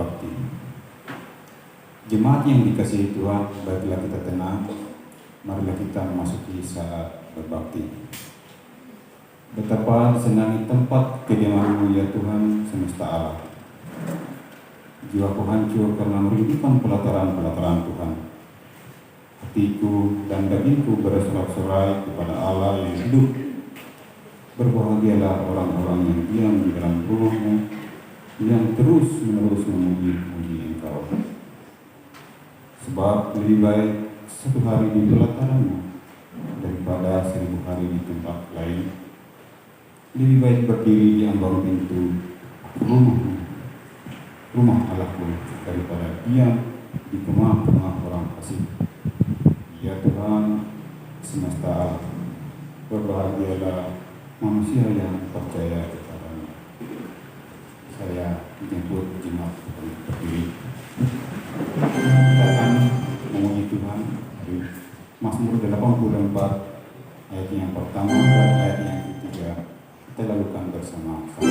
berbakti. Jemaat yang dikasihi Tuhan, baiklah kita tenang, marilah kita memasuki saat berbakti. Betapa senang tempat kediaman-Mu ya Tuhan semesta alam. Jiwaku hancur karena merindukan pelataran-pelataran Tuhan. Hatiku dan dagingku bersorak-sorai kepada Allah yang hidup. Berbahagialah orang-orang yang diam di dalam rumah-Mu, yang terus-menerus memuji-muji Engkau. Sebab lebih baik satu hari di pelataran-Mu daripada 1000 hari di tempat lain. Lebih baik berdiri di ambang pintu rumah-Mu, rumah Allahku, daripada diam di kemah-kemah orang fasik. Ya Tuhan semesta alam, berbahagialah manusia yang percaya kepada-Mu. Saya menjemput jemaat untuk berdiri. Kita akan memuji Tuhan dari Mazmur 84 ayat yang pertama dan ayat yang ketiga. Kita lakukan bersama-sama.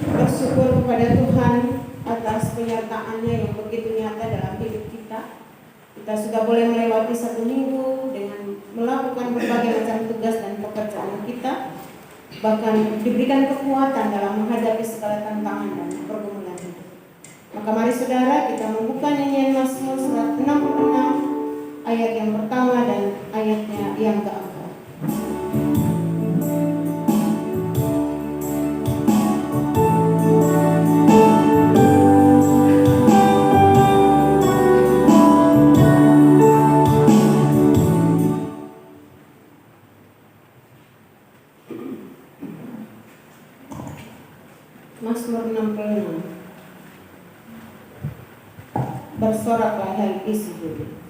Bersyukur kepada Tuhan atas penyertaan-Nya yang begitu nyata dalam hidup kita. Kita sudah boleh melewati 1 minggu dengan melakukan berbagai macam tugas dan pekerjaan kita. bahkan diberikan kekuatan dalam menghadapi segala tantangan dan pergumulan hidup. Maka mari saudara kita membuka nyanyian Mazmur 166 ayat yang pertama dan ayatnya yang keempat. Mazmur 66. Bersoraklah hai isi bumi.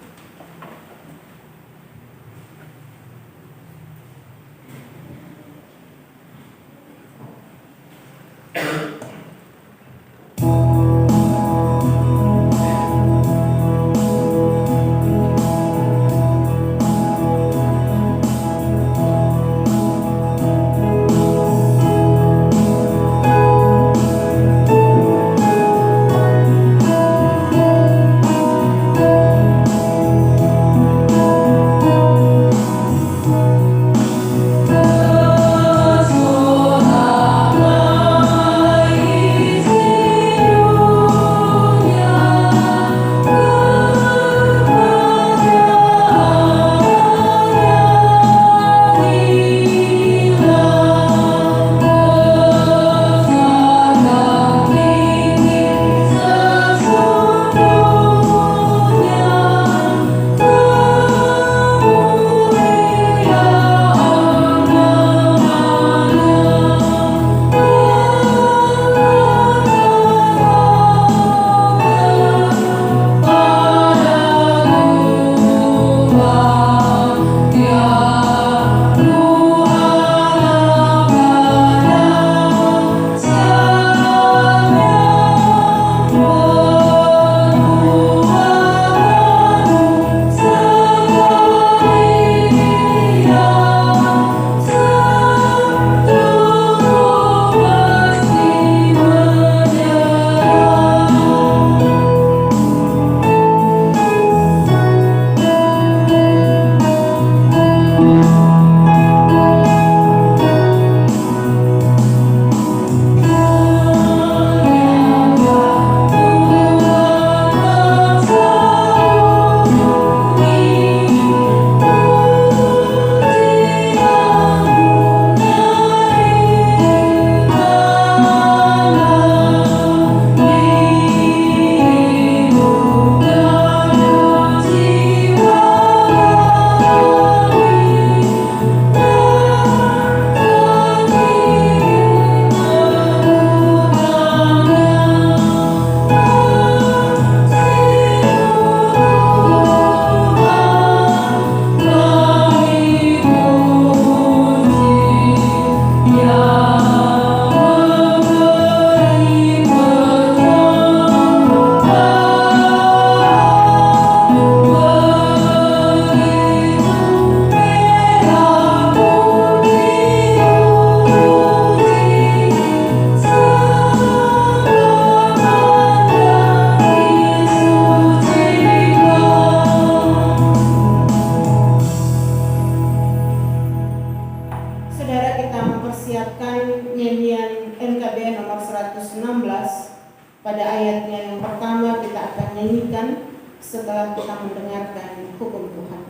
Pada ayatnya yang pertama kita akan nyanyikan setelah kita mendengarkan hukum Tuhan.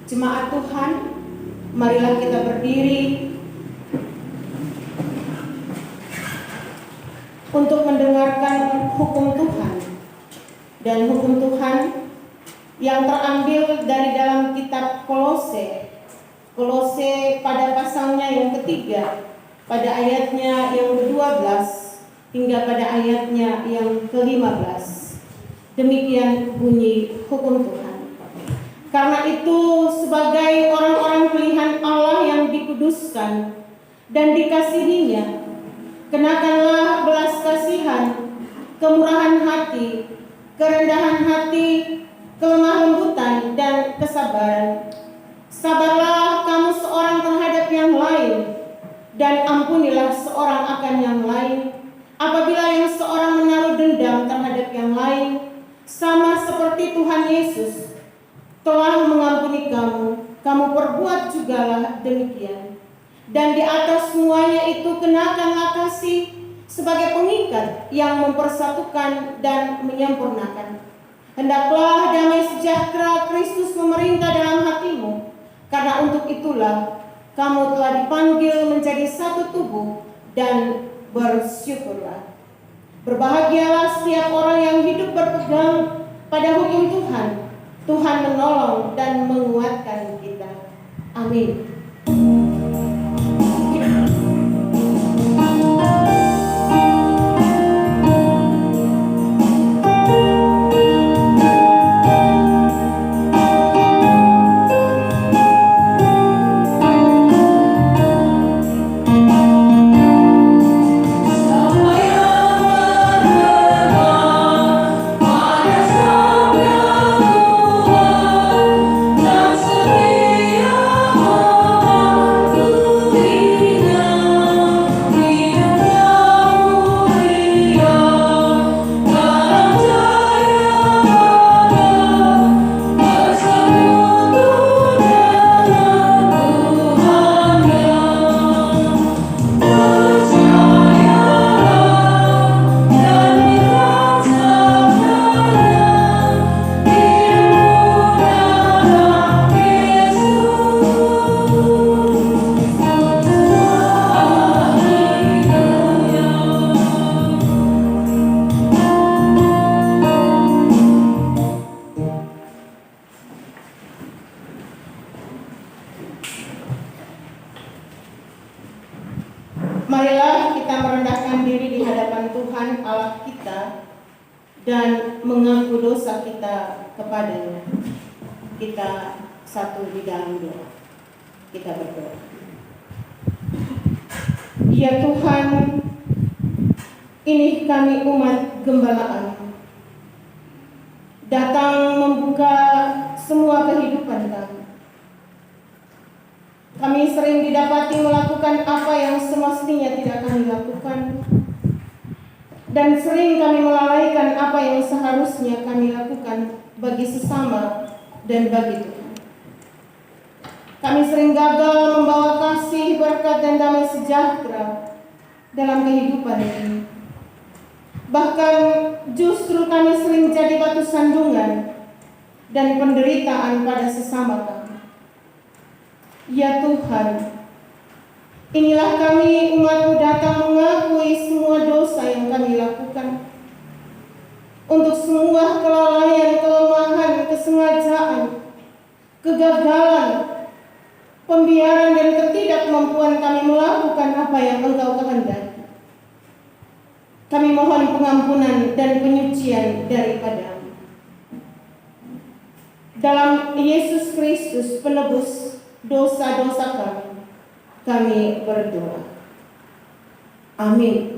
Jemaat Tuhan, marilah kita berdiri untuk mendengarkan hukum Tuhan. Dan hukum Tuhan yang terambil dari dalam kitab Kolose. Kolose pada pasalnya yang ketiga, pada ayatnya yang ke-12 hingga pada ayatnya yang ke-15. Demikian bunyi hukum Tuhan. Karena itu sebagai orang-orang pilihan Allah yang dikuduskan dan dikasihinya, kenakanlah belas kasihan, kemurahan hati, kerendahan hati, kelemah lembutan, dan kesabaran. Sabarlah kamu seorang terhadap yang lain, dan ampunilah seorang akan yang lain. Apabila yang seorang menaruh dendam terhadap yang lain, sama seperti Tuhan Yesus telah mengampuni kamu, kamu perbuat jugalah demikian. dan di atas semuanya itu kenakanlah kasih sebagai pengikat yang mempersatukan dan menyempurnakan. Hendaklah damai sejahtera Kristus memerintah dalam hatimu, karena untuk itulah kamu telah dipanggil menjadi satu tubuh, dan bersyukurlah. Berbahagialah setiap orang yang hidup berpegang pada hukum Tuhan. Tuhan menolong dan menguatkan kita. Amin. Marilah kita merendahkan diri di hadapan Tuhan Allah kita dan mengaku dosa kita kepadanya. Kita satu di dalam doa. Kita berdoa. Ya Tuhan, ini kami umat gembalaan, datang membuka semua kehidupan kami. Kami sering didapati melakukan apa yang semestinya tidak kami lakukan, dan sering kami melalaikan apa yang seharusnya kami lakukan bagi sesama dan bagi Tuhan. Kami sering gagal membawa kasih, berkat, dan damai sejahtera dalam kehidupan ini. Bahkan justru kami sering jadi batu sandungan dan penderitaan pada sesama kami. Ya Tuhan, inilah kami umat-Mu datang mengakui semua dosa yang kami lakukan. Untuk semua kelalaian, kelemahan, kesengajaan, kegagalan, pembiaran, dan ketidakmampuan kami melakukan apa yang Engkau kehendaki. Kami mohon pengampunan dan penyucian daripada-Mu. Dalam Yesus Kristus penebus dosa-dosa kami berdoa. Amin.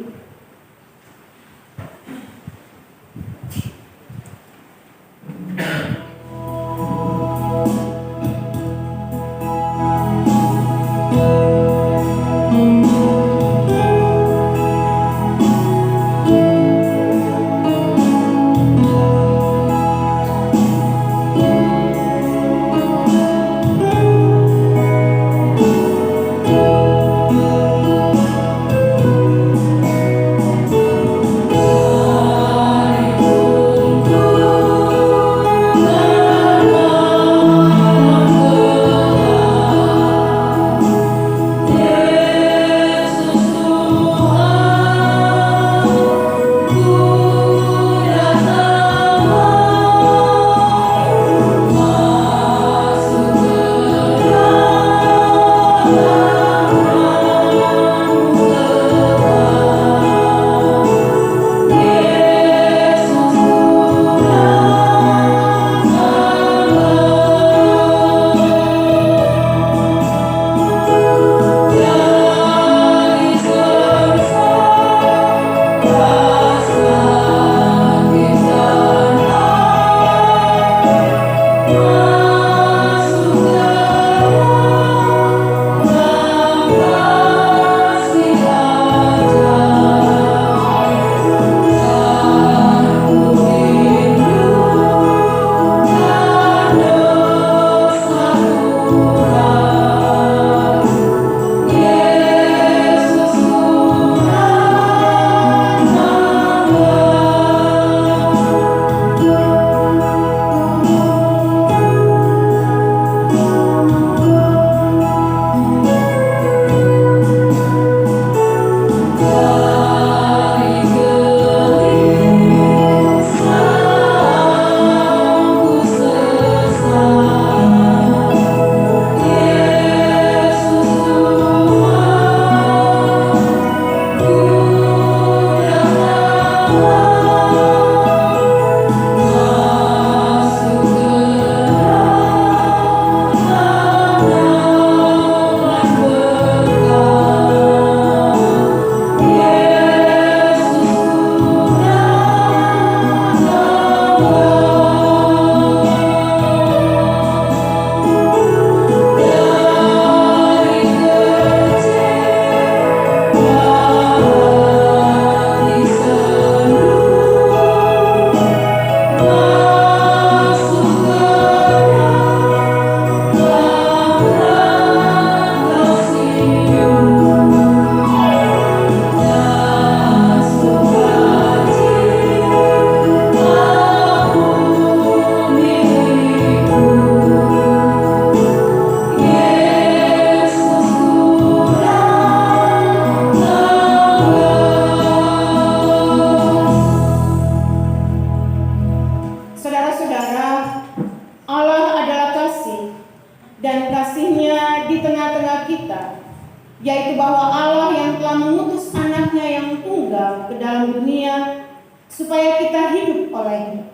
anaknya yang tunggal ke dalam dunia supaya kita hidup olehnya.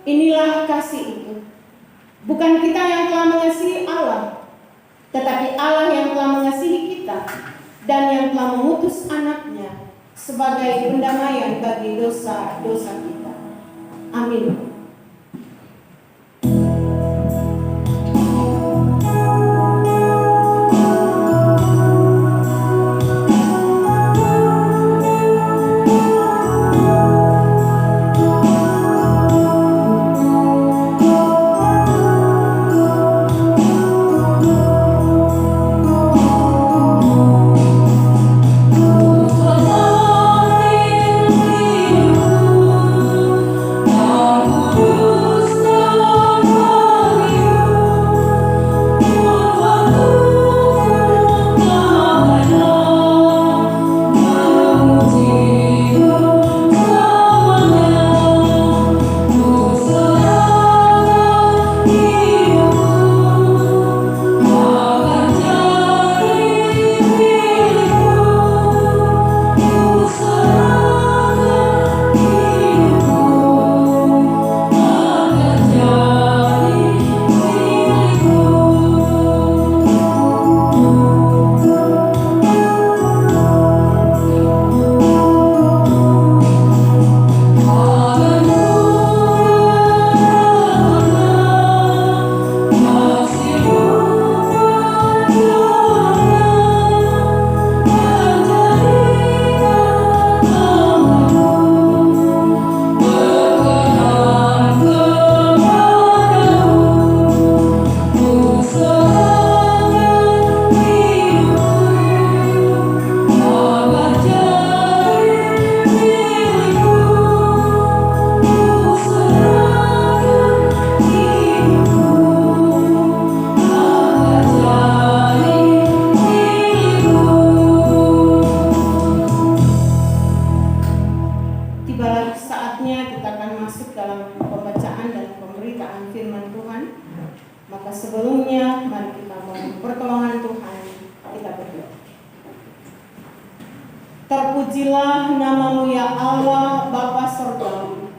Inilah kasih itu. Bukan kita yang telah mengasihi Allah, tetapi Allah yang telah mengasihi kita dan yang telah mengutus anaknya sebagai pendamaian bagi dosa-dosa kita. Amin. Terpujilah namamu ya Allah Bapa Sorgawi,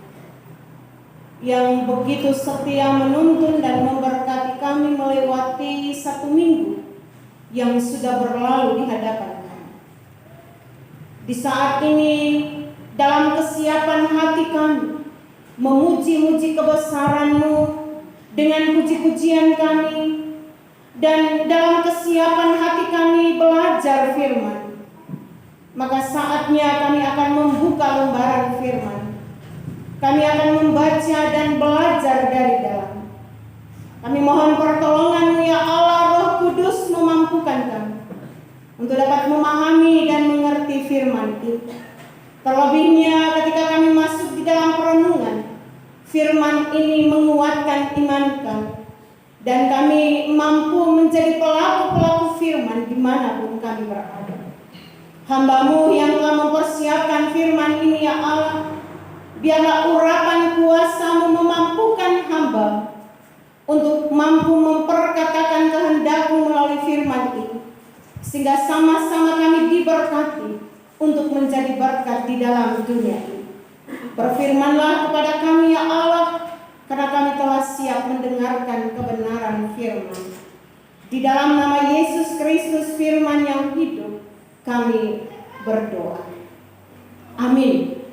yang begitu setia menuntun dan memberkati kami melewati satu minggu yang sudah berlalu di hadapan kami. Di saat ini, dalam kesiapan hati kami memuji-muji kebesaran-Mu dengan puji-pujian kami, dan dalam kesiapan hati kami belajar firman, maka saatnya kami akan membuka lembaran firman. Kami akan membaca dan belajar dari dalam. Kami mohon pertolongan-Mu ya Allah, Roh Kudus memampukan kami untuk dapat memahami dan mengerti firman itu. Terlebihnya ketika kami masuk di dalam perenungan, firman ini menguatkan iman kami, dan kami mampu menjadi pelaku-pelaku firman dimanapun kami berada. Hamba-Mu yang telah mempersiapkan firman ini ya Allah, biarlah urapan kuasa-Mu memampukan hamba untuk mampu memperkatakan kehendak-Mu melalui firman ini, sehingga sama-sama kami diberkati untuk menjadi berkat di dalam dunia ini. Berfirmanlah kepada kami ya Allah, karena kami telah siap mendengarkan kebenaran firman. Di dalam nama Yesus Kristus firman yang hidup, kami berdoa. Amin.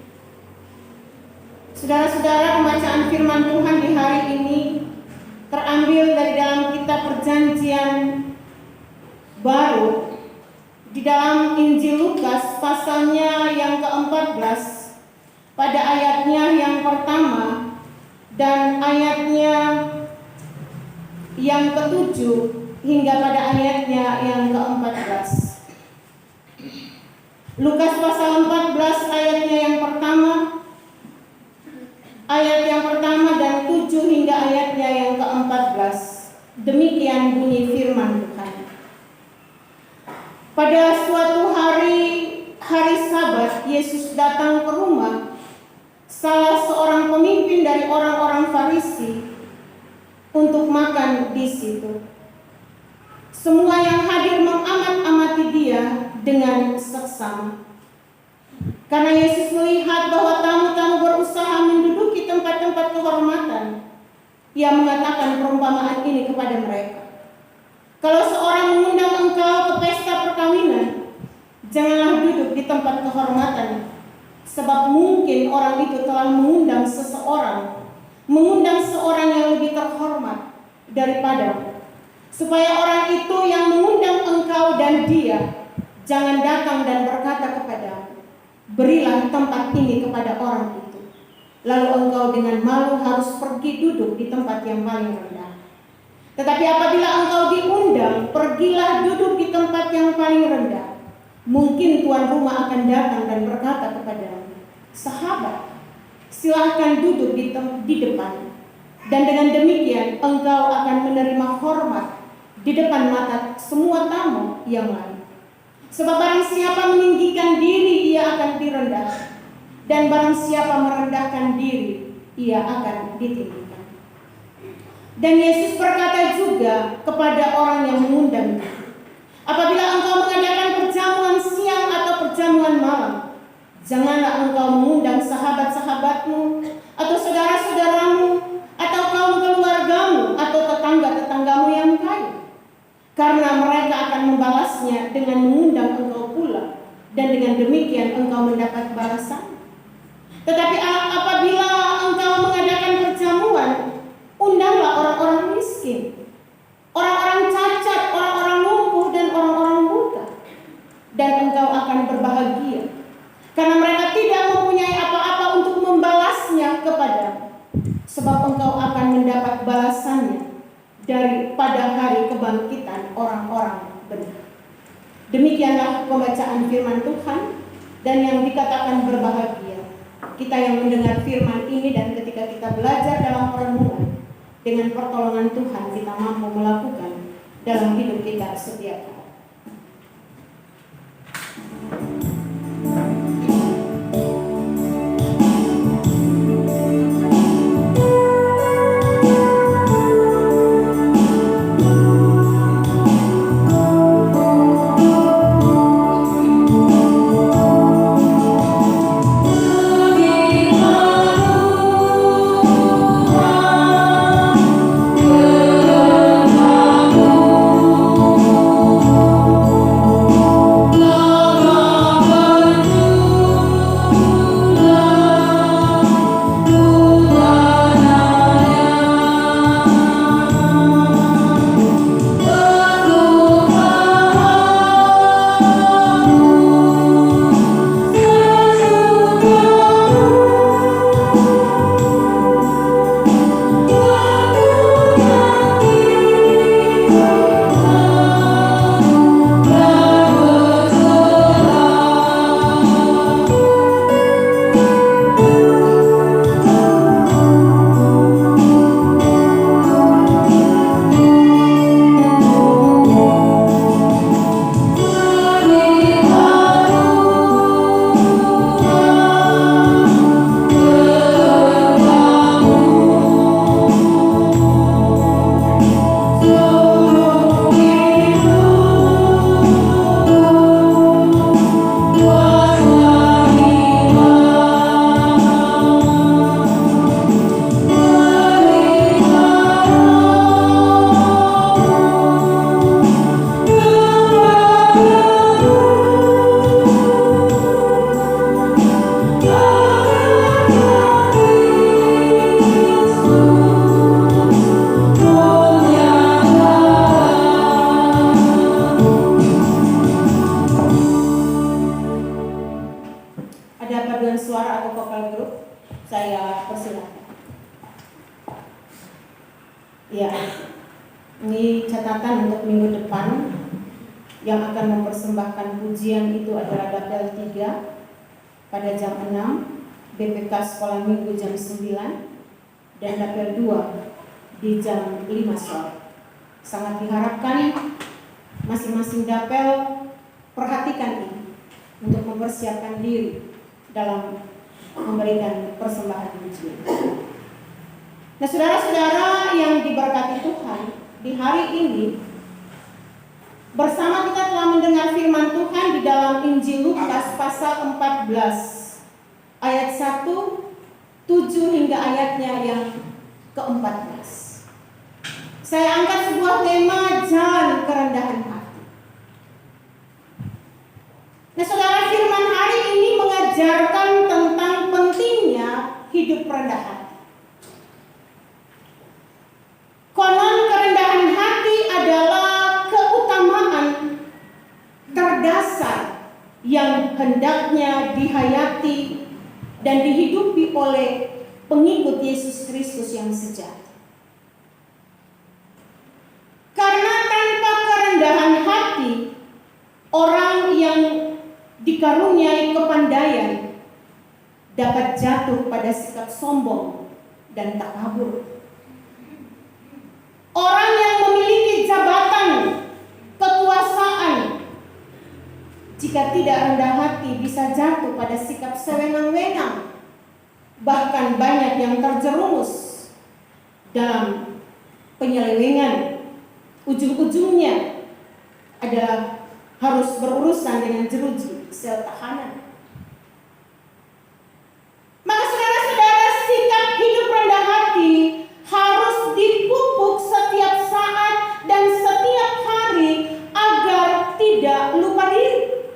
Saudara-saudara, pembacaan firman Tuhan di hari ini terambil dari dalam kitab Perjanjian Baru, di dalam Injil Lukas pasalnya yang ke-14, pada ayatnya yang pertama dan ayatnya yang ke-7 hingga pada ayatnya yang ke-14. Lukas pasal 14 ayatnya yang pertama, ayat yang pertama dan 7 hingga ayatnya yang ke-14. Demikian bunyi firman Tuhan. Pada suatu hari Sabat, Yesus datang ke rumah salah seorang pemimpin dari orang-orang Farisi untuk makan di situ. Semua yang hadir mengamat-amati dia dengan seksama. Karena Yesus melihat bahwa tamu-tamu berusaha menduduki tempat-tempat kehormatan, Ia mengatakan perumpamaan ini kepada mereka. Kalau seorang mengundang engkau ke pesta perkawinan, janganlah duduk di tempat kehormatan, sebab mungkin orang itu telah mengundang seorang yang lebih terhormat daripada, supaya orang itu yang mengundang engkau dan dia jangan datang dan berkata kepadamu, berilah tempat ini kepada orang itu. Lalu engkau dengan malu harus pergi duduk di tempat yang paling rendah. Tetapi apabila engkau diundang, pergilah duduk di tempat yang paling rendah. Mungkin tuan rumah akan datang dan berkata kepadamu, sahabat, silahkan duduk di depan. Dan dengan demikian engkau akan menerima hormat di depan mata semua tamu yang lain. Sebab barang siapa meninggikan diri, ia akan direndahkan. Dan barang siapa merendahkan diri, ia akan ditinggikan. Dan Yesus berkata juga kepada orang yang mengundang, apabila engkau mengadakan perjamuan siang atau perjamuan malam, janganlah engkau mengundang sahabat-sahabatmu, atau saudara-saudaramu, atau kaum keluargamu, atau tetangga-tetanggamu yang kaya. Karena mereka akan membalasnya dengan mengundang engkau pula, dan dengan demikian engkau mendapat balasan. Tetapi apabila engkau mengadakan perjamuan, undanglah orang-orang miskin, orang-orang cacat, orang-orang lumpuh, dan orang-orang buta, dan engkau akan berbahagia, karena mereka tidak mempunyai apa-apa untuk membalasnya kepadamu, sebab engkau akan mendapat balasannya daripada hari kebangkitan orang-orang benar. Demikianlah pembacaan firman Tuhan, dan yang dikatakan berbahagia kita yang mendengar firman ini, dan ketika kita belajar dalam perenungan, dengan pertolongan Tuhan kita mampu melakukan dalam hidup kita setiap hari. Ya, ini catatan untuk minggu depan. Yang akan mempersembahkan pujian itu adalah Dapel 3 pada jam 6, BPK Sekolah Minggu jam 9, dan Dapel 2 di jam 5 sore. Sangat diharapkan masing-masing dapel perhatikan ini untuk mempersiapkan diri dalam memberikan persembahan pujian. Nah, saudara-saudara yang diberkati Tuhan, di hari ini Bersama kita telah mendengar firman Tuhan di dalam Injil Lukas pasal 14 ayat 1, 7 hingga ayatnya yang ke-14. Saya angkat sebuah tema, jalan kerendahan hati. Nah saudara, firman hari ini mengajarkan tentang pentingnya hidup rendah hati. Konon kerendahan hati adalah keutamaan terdasar yang hendaknya dihayati dan dihidupi oleh pengikut Yesus Kristus yang sejati. Karena tanpa kerendahan hati, orang yang dikaruniai kepandaian dapat jatuh pada sikap sombong dan takabur. Orang yang memiliki jabatan, kekuasaan, jika tidak rendah hati bisa jatuh pada sikap sewenang-wenang. Bahkan banyak yang terjerumus dalam penyelewengan. Ujung-ujungnya adalah harus berurusan dengan jeruji sel tahanan. Maka saudara-saudara, sikap hidup rendah hati harus dipupuk setiap saat dan setiap hari agar tidak lupa diri.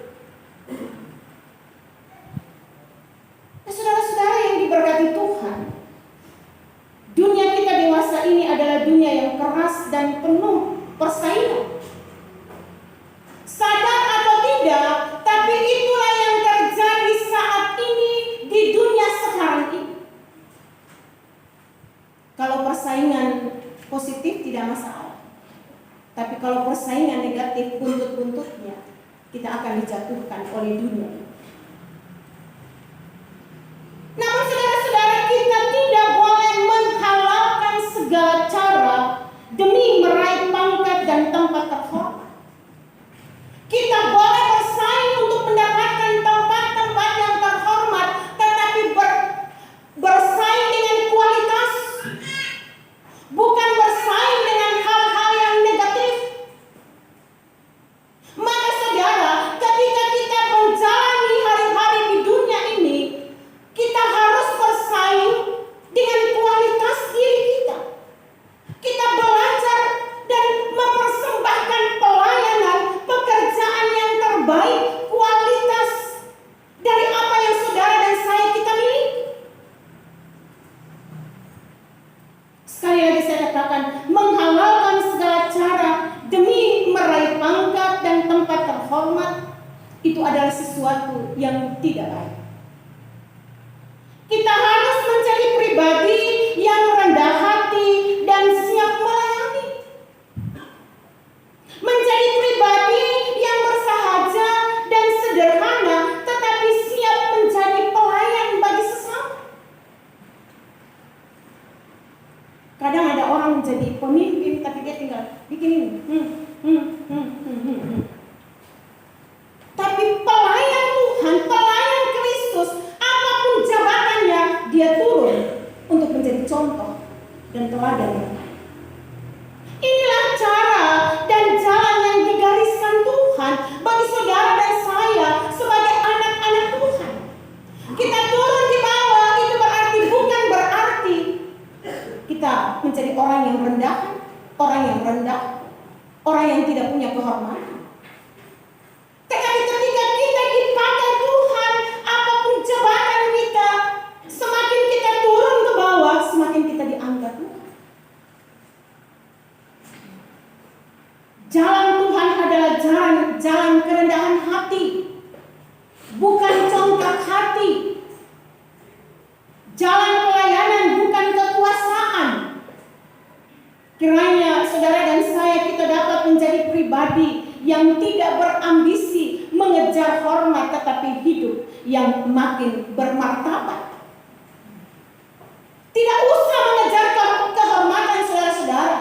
Nah, saudara-saudara yang diberkati Tuhan, dunia kita dewasa ini adalah dunia yang keras dan penuh persaingan. Sadar atau tidak, tapi itulah yang terjadi saat ini di dunia sekarang ini. Kalau persaingan positif tidak masalah, tapi kalau persaingan negatif, buntut-buntutnya kita akan dijatuhkan oleh dunia. Namun saudara-saudara, kita tidak boleh menghalalkan segala cara demi meraih pangkat dan tempat terhormat. Kita boleh bersaing untuk mendapatkan tempat-tempat yang terhormat, tetapi bersaing dengan kualitas, bukan bersaing dengan hal-hal yang negatif. Maka saudara, ketika kita menjalani hari-hari di dunia ini, kita harus bersaing dengan kualitas diri kita. Kita belajar dan mempersembahkan pelayanan, pekerjaan yang terbaik, kualitas dari apa yang saudara dan saya kita miliki. Sekali lagi saya katakan, menghalalkan segala cara demi meraih pangkat dan tempat terhormat, itu adalah sesuatu yang tidak baik. Kita harus menjadi pribadi yang rendah hati dan siap melayani. Menjadi pribadi yang bersahaja dan sederhana, tetapi siap menjadi pelayan bagi sesama. Kadang ada orang menjadi pemimpin, tapi dia tinggal bikin ini. Tapi pelayan Tuhan, pelayan Kristus, apapun jabatannya, dia turun untuk menjadi contoh dan teladan yang baik. Inilah cara dan jalan yang digariskan Tuhan bagi saudara dan saya sebagai anak-anak Tuhan. Kita turun di bawah, itu bukan berarti kita menjadi orang yang rendah, orang yang tidak punya kehormatan. Tetapi ketika kita dipakai Tuhan, apapun jabatan kita, semakin kita turun ke bawah, semakin kita diangkat Tuhan. Jalan Tuhan adalah jalan kerendahan hati, bukan congkak hati. Jalan pelayanan, bukan kekuasaan. Kiranya saudara dan saya kita dapat menjadi pribadi yang tidak berambisi mengejar hormat, tetapi hidup yang makin bermartabat. Tidak usah mengejar kehormatan saudara-saudara.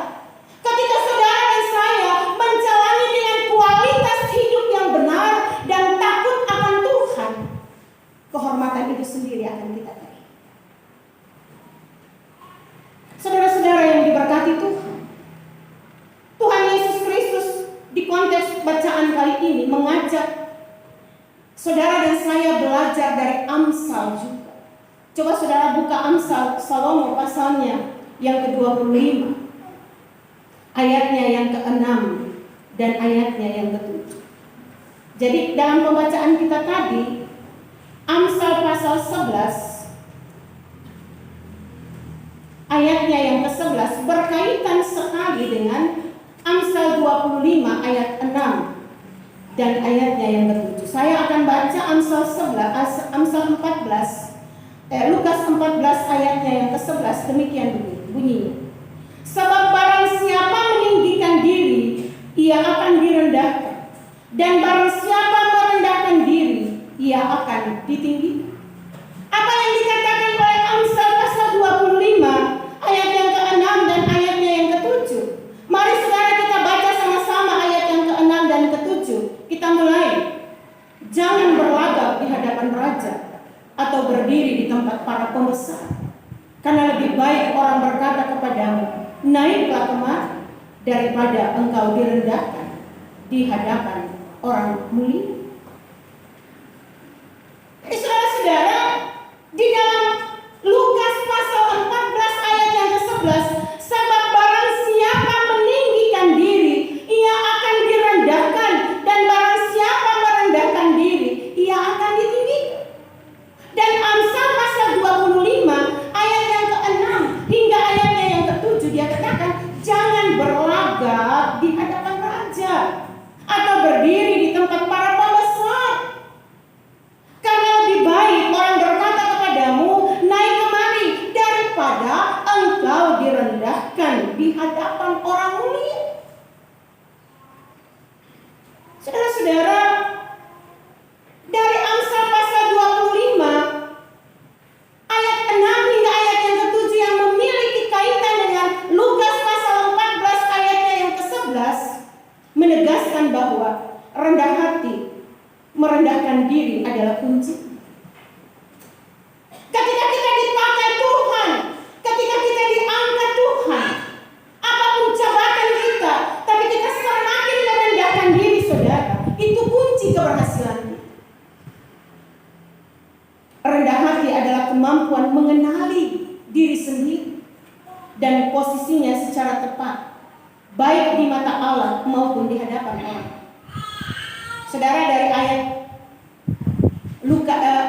Ketika saudara dan saya menjalani dengan kualitas hidup yang benar dan takut akan Tuhan, kehormatan itu sendiri akan kita terima. Saudara-saudara yang diberkati Tuhan, Tuhan Yesus Kristus di konteks belajar dari Amsal juga. Coba saudara buka Amsal Salomo pasalnya yang ke-25, ayatnya yang ke-6 dan ayatnya yang ke-7. Jadi dalam pembacaan kita tadi, Amsal pasal 11 ayatnya yang ke-11 berkaitan sekali dengan Amsal 25 ayat 6 dan ayatnya yang ke-7. Saya akan baca Amsal 14 Lukas 14 ayatnya yang ke-11, demikian bunyinya. Sebab barang siapa meninggikan diri, ia akan direndahkan, dan barang siapa merendahkan diri, ia akan ditinggikan. Apa yang dikatakan oleh Amsal pasal 25 ayat yang ke-6 dan ayatnya yang ke-7? Mari saudara kita baca sama-sama ayat yang ke-6 dan ke-7. Kita mulai. Jangan berlagak di hadapan raja atau berdiri di tempat para pembesar, karena lebih baik orang berkata kepadamu, naiklah kemari, daripada engkau direndahkan di hadapan orang mulia. Saudara-saudara, di dalam Lukas pasal 14 ayat yang ke-11, sebab barang siapa meninggikan diri, ia akan direndahkan, dan barang siapa merendahkan diri, ia akan ditinggikan. Dan Amsal pasal 25 ayat yang ke-6 hingga ayatnya yang ke-7, dia katakan, jangan berlagak di hadapan raja atau berdiri di tempat para pembesar, karena lebih baik orang berkata kepadamu, naik kemari, daripada engkau direndahkan di hadapan orang mulia. Saudara-saudara, dari Amsal pasal 25 ayat 6 hingga ayat yang ke-7 yang memiliki kaitan dengan Lukas pasal 14 ayatnya yang ke-11 menegaskan bahwa rendah hati, merendahkan diri adalah kunci. Ketika kita dipakai Tuhan, ketika kita diangkat Tuhan, apapun jabatan kita, tapi kita semakin merendahkan diri, saudara, itu kunci keberhasilan kita. Rendah hati adalah kemampuan mengenali diri sendiri dan posisinya secara tepat, baik di mata Allah maupun di hadapan orang. Saudara, dari ayat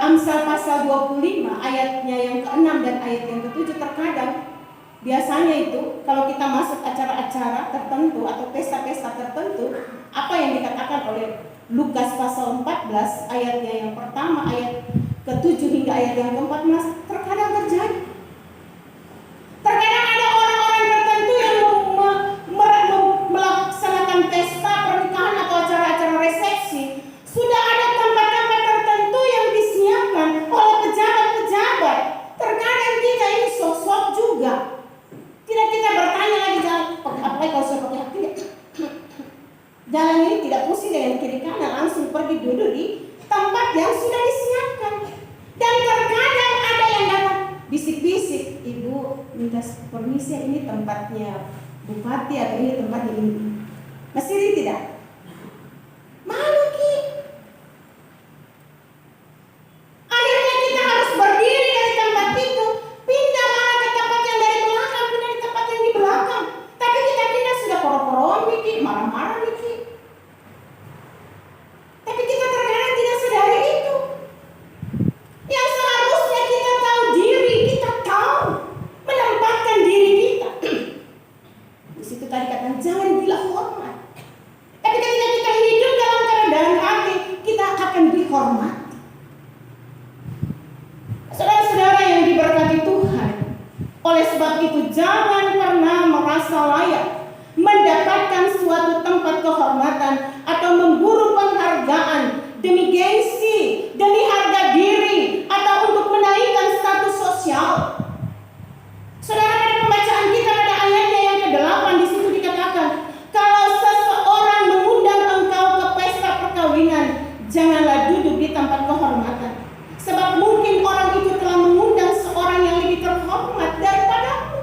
Amsal pasal 25 ayatnya yang ke-6 dan ayat yang ke-7, terkadang biasanya itu kalau kita masuk acara-acara tertentu atau pesta-pesta tertentu, apa yang dikatakan oleh Lukas pasal 14 ayatnya yang pertama, ayat ke-7 hingga ayat yang ke-14 terkadang terjadi. Terkadang ada orang-orang tertentu yang melaksanakan pesta pernikahan atau acara-acara resepsi. Sudah ada tempat-tempat tertentu yang disiapkan oleh pejabat-pejabat. Terkadang kita ini sok-sok juga. Tidak kita bertanya lagi, jangan apa kalau saya pakai hati. Jalan ini tidak pusing dengan kiri kanan, langsung pergi duduk di tempat yang sudah disiapkan. Dan terkadang ada yang datang bisik-bisik, ibu minta permisi, ini tempatnya bupati atau ini tempatnya ini. Masih ini tidak? Malu ki. Akhirnya kita harus berdiri dari tempat itu, pindah malah ke tempat yang dari belakang, pindah di tempat yang di belakang. Tapi kita pindah sudah koro-koroan ki, marah-marah ki. Tapi kita terkadang tidak sadari itu. Yang seharusnya kita tahu diri, kita tahu menempatkan diri kita. Di situ tadi kata jangan gila hormat. Tapi ketika kita hidup dalam kerendahan hati, kita akan dihormati. Saudara-saudara yang diberkati Tuhan, oleh sebab itu jangan pernah merasa layak mendapatkan suatu tempat kehormatan atau memburu penghargaan demi gengsi, demi harga diri, atau untuk menaikkan status sosial. Saudara, pada pembacaan kita pada ayatnya yang ke-8 di situ dikatakan, kalau seseorang mengundang engkau ke pesta perkawinan, janganlah duduk di tempat kehormatan, sebab mungkin orang itu telah mengundang seorang yang lebih terhormat daripadamu.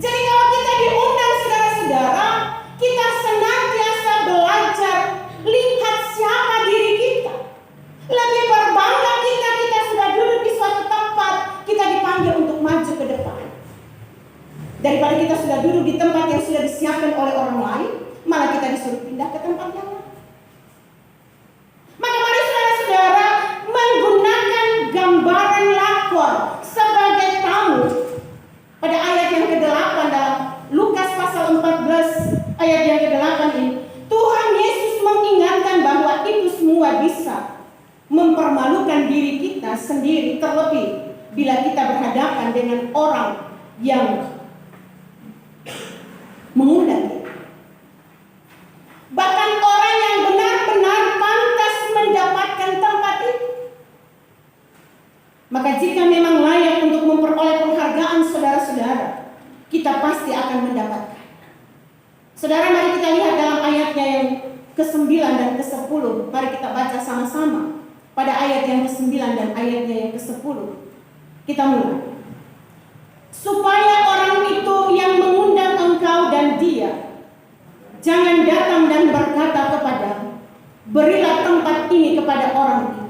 Jadi kalau kita diundang, saudara-saudara, kita senantiasa belajar lihat siapa diri kita. Daripada kita sudah duduk di tempat yang sudah disiapkan oleh orang lain, malah kita disuruh pindah ke tempat yang lain. Maka mari saudara-saudara menggunakan gambaran lakor sebagai tamu. Pada ayat yang ke-8 dalam Lukas pasal 14 ayat yang ke-8 ini, Tuhan Yesus mengingatkan bahwa itu semua bisa mempermalukan diri kita sendiri, terlebih bila kita berhadapan dengan orang yang mengundang kita. Bahkan orang yang benar-benar pantas mendapatkan tempat itu. Maka jika memang layak untuk memperoleh penghargaan saudara-saudara, kita pasti akan mendapatkan. Saudara, mari kita lihat dalam ayatnya yang ke-9 dan ke-10. Mari kita baca sama-sama. Pada ayat yang ke-9 dan ayatnya yang ke-10. Kita mulai. Supaya orang itu yang mengundang engkau dan dia jangan datang dan berkata kepadamu, berilah tempat ini kepada orang itu.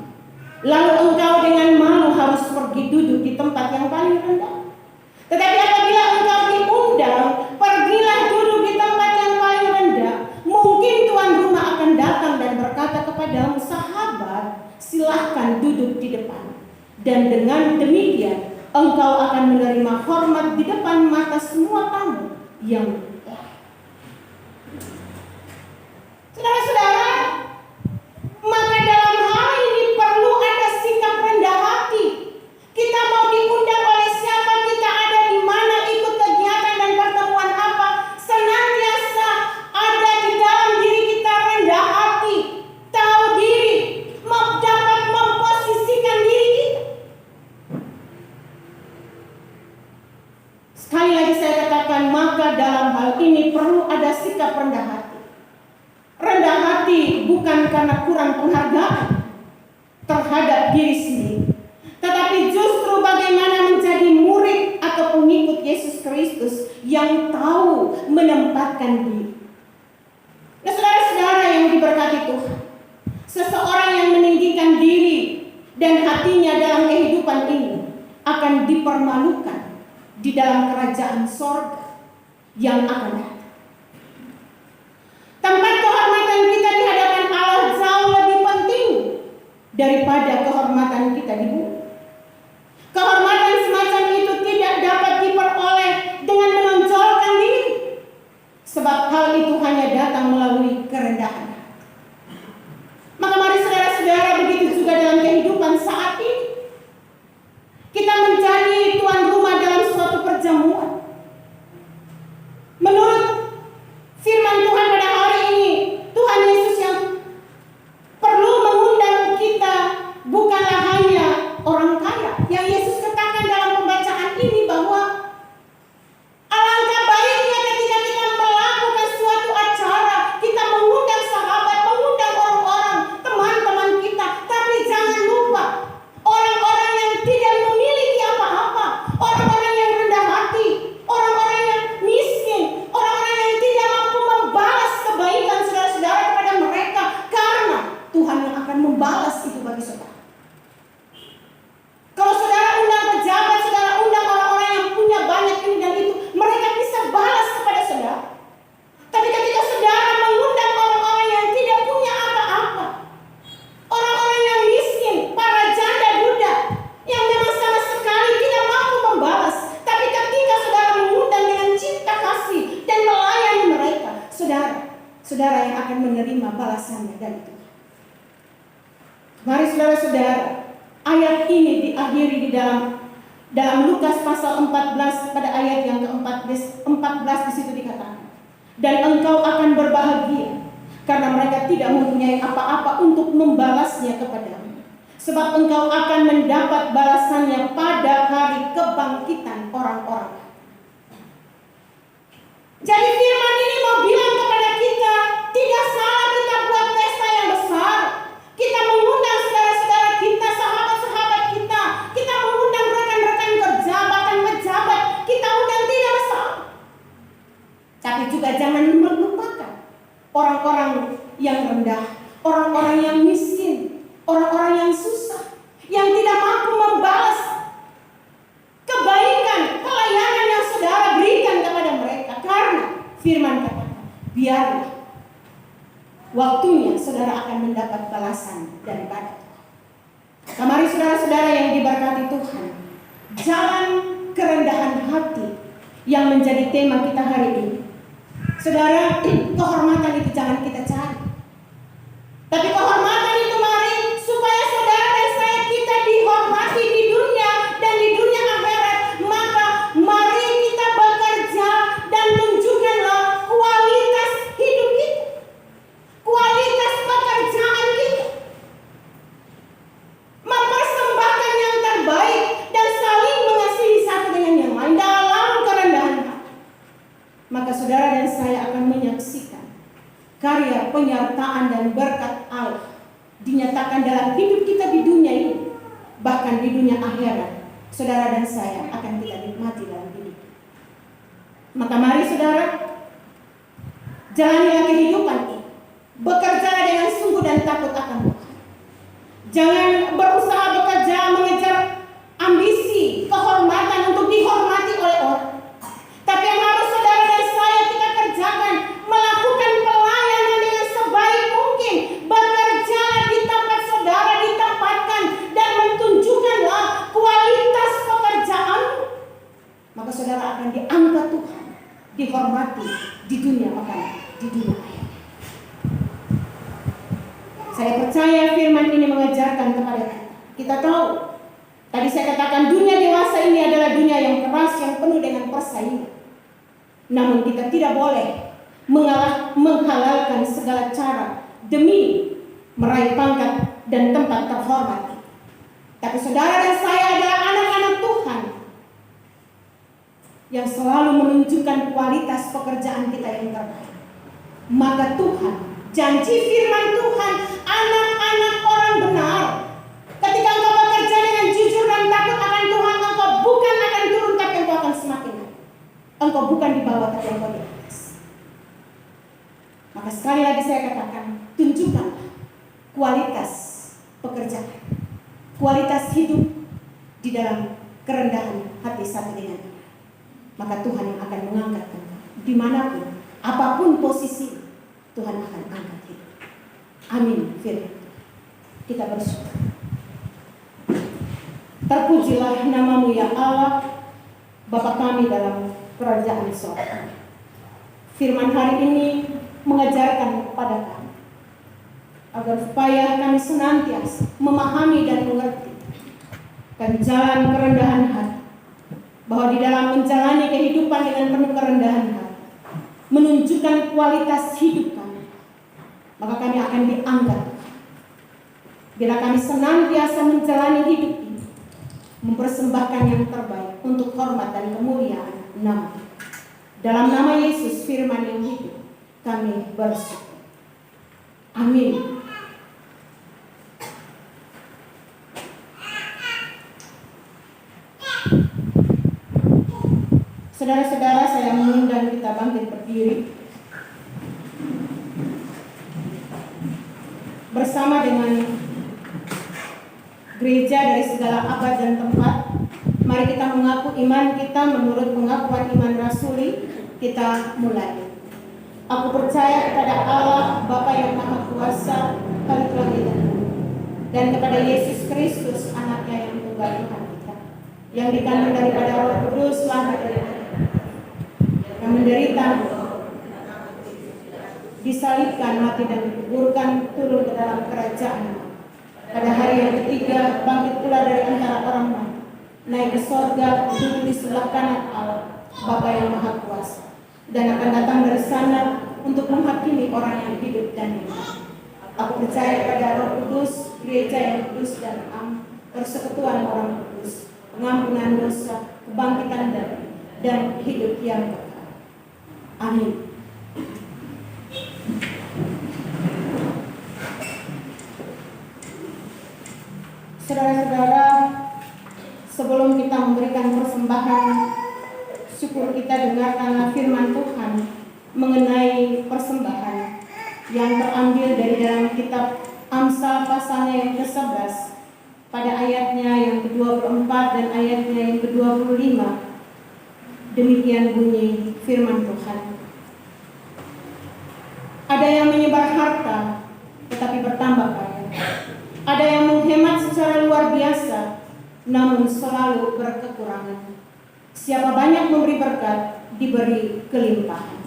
Lalu engkau dengan malu harus pergi duduk di tempat yang paling rendah. Tetapi apabila engkau diundang, pergilah duduk di tempat yang paling rendah. Mungkin tuan rumah akan datang dan berkata kepadamu, sahabat, silahkan duduk di depan. Dan dengan demikian engkau akan menerima hormat di depan mata semua tamu yang lain. Saudara-saudara, maka dalam hal ini perlu ada sikap rendah hati. Kita mau diundang oleh siapa, kita ada di mana, ikut kegiatan dan pertemuan apa, senantiasa ada di dalam diri kita rendah hati, tahu diri, dapat memposisikan diri kita. Sekali lagi saya katakan, maka dalam hal ini perlu ada sikap rendah hati. Rendah hati bukan karena kurang penghargaan terhadap diri sendiri, tetapi justru bagaimana menjadi murid atau pengikut Yesus Kristus yang tahu menempatkan diri. Nah, saudara-saudara yang diberkati Tuhan, seseorang yang meninggikan diri dan hatinya dalam kehidupan ini akan dipermalukan di dalam kerajaan sorga yang akan datang. Tempat kehormatan kita di hadapan Allah jauh lebih penting daripada kehormatan kita di bumi. Kehormatan semacam itu tidak dapat diperoleh dengan menonjolkan diri, sebab hal itu hanya datang melalui kerendahan. Maka mari saudara-saudara, begitu juga dalam kehidupan saat ini, kita menjadi tuan rumah dalam suatu perjamuan. Menurut firman Tuhan pada hari ini, Tuhan Yesus yang perlu mengundang kita bukanlah hanya orang kaya. Yang Yesus katakan dalam pembacaan ini bahwa alangkah baiknya ketika kita melakukan suatu acara, kita mengundang sahabat, mengundang orang-orang, teman-teman kita, tapi jangan lupa orang-orang yang tidak memiliki apa-apa, orang-orang yang rendah hati, orang-orang yang miskin, orang-orang yang tidak mampu membalas kebaikan saudara-saudara kepada mereka, karena Tuhan yang akan membalas itu bagi saudara. Kalau saudara undang pejabat, saudara undang orang-orang yang punya banyak ini dan itu, mereka bisa balas kepada saudara. Tapi ketika saudara mengundang orang-orang yang tidak punya apa-apa, orang-orang yang miskin, para janda duda, yang memang sama sekali tidak mampu membalas, tapi ketika saudara mengundang dengan cinta kasih dan melayani mereka, saudara yang akan menerima balasannya dari Tuhan. Mari saudara-saudara, ayat ini diakhiri di dalam Lukas pasal 14 pada ayat yang ke-14 di situ dikatakan, dan engkau akan berbahagia karena mereka tidak mempunyai apa-apa untuk membalasnya kepadamu, sebab engkau akan mendapat balasannya pada hari kebangkitan orang-orang. Jadi firman ini mau bilang kepada kita, tidak salah kita buat pesta yang besar. Kita mengundang saudara-saudara kita, sahabat-sahabat kita, kita mengundang rekan-rekan kerja, bahkan pejabat, kita undang, tidak masalah. Tapi juga jangan melupakan orang-orang yang rendah, orang-orang yang miskin, orang-orang yang susah, yang tidak mampu membalas kebaikan, pelayanan yang saudara berikan saudara akan mendapat balasan daripada Tuhan. Mari saudara-saudara yang diberkati Tuhan, jalan kerendahan hati yang menjadi tema kita hari ini. Saudara, kehormatan itu jangan kita cari, tapi kehormatan itu mari supaya saudara dan saya kita dihormati di dunia dan di dunia akhirat. Maka mari kita bekerja dan tunjukkanlah kualitas hidup kita, kualitas pekerjaan kita, mempersembahkan yang terbaik dan saling mengasihi satu dengan yang lain dalam kerendahan hati. Maka saudara dan saya akan menyaksikan karya penyertaan dan berkat Allah dinyatakan dalam hidup kita di dunia ini, bahkan di dunia akhirat. Saudara dan saya akan kita nikmati dalam hidup. Maka mari saudara, jalanilah kehidupan ini, bekerja dengan sungguh dan takut akan Tuhan. Jangan berusaha bekerja mengejar ambisi, kehormatan untuk dihormati oleh orang. Tapi yang harus saudara dan saya kita kerjakan, melakukan pelayanan dengan sebaik mungkin. Bekerja di tempat saudara ditempatkan dan menunjukkanlah kualitas pekerjaan. Maka saudara akan diangkat Tuhan, dihormati di dunia bahkan di dunia akhirat. Saya percaya firman ini mengajarkan kepada kita. Kita tahu, tadi saya katakan dunia dewasa ini adalah dunia yang keras, yang penuh dengan persaingan. Namun kita tidak boleh menghalalkan segala cara demi meraih pangkat dan tempat terhormat. Tapi saudara dan saya adalah anak-anak Tuhan yang selalu menunjukkan kualitas pekerjaan kita yang terbaik. Maka Tuhan, janji firman Tuhan, anak-anak orang benar, ketika engkau bekerja dengan jujur dan takut akan Tuhan, engkau bukan akan turun tapi engkau akan semakin naik. Engkau bukan di bawah tapi engkau di atas. Maka sekali lagi saya katakan, tunjukkanlah kualitas pekerjaan, kualitas hidup di dalam kerendahan hati satu dengan lain. Maka Tuhan yang akan mengangkat engkau dimanapun, apapun posisi, Tuhan akan angkat hidup. Amin. Firman kita bersyukur. Terpujilah namamu ya Allah, Bapa kami dalam kerajaan sorga. Firman hari ini mengajarkan kepada kami agar supaya kami senantiasa memahami dan mengerti dan jalan kerendahan hati, bahwa di dalam menjalani kehidupan dengan penuh kerendahan hati menunjukkan kualitas hidup kami, maka kami akan diangkat. Bila kami senantiasa menjalani hidup ini, mempersembahkan yang terbaik untuk hormat dan kemuliaan nama. Dalam nama Yesus firman yang hidup, kami bersyukur. Amin. Saudara-saudara, saya mengundang kita bangkit berdiri bersama dengan gereja dari segala abad dan tempat. Mari kita mengaku iman kita menurut pengakuan iman rasuli. Kita mulai. Aku percaya kepada Allah Bapa yang Maha Kuasa, Balik langit dan kepada Yesus Kristus, anaknya yang tunggal Tuhan kita, yang dikandung daripada Roh Kudus, lahir dari yang menderita, disalibkan, mati dan dikuburkan, turun ke dalam kerajaan. Pada hari yang ketiga bangkit pula dari antara orang mati, naik ke sorga, duduk di sebelah kanan Allah Bapa yang Maha Kuasa, dan akan datang dari sana untuk menghakimi orang yang hidup dan yang mati. Aku percaya pada Roh Kudus, gereja yang kudus dan am, persekutuan orang kudus, pengampunan dosa, kebangkitan dan hidup yang kekal. Amin. Saudara-saudara, sebelum kita memberikan persembahan syukur, kita dengarkanlah firman Tuhan mengenai persembahan yang terambil dari dalam kitab Amsal pasalnya yang ke-11 pada ayatnya yang ke-24 dan ayatnya yang ke-25. Demikian bunyi firman Tuhan. Ada yang menyebar harta tetapi bertambah kaya. Ada yang menghemat secara luar biasa, namun selalu berkekurangan. Siapa banyak memberi berkat, diberi kelimpahan.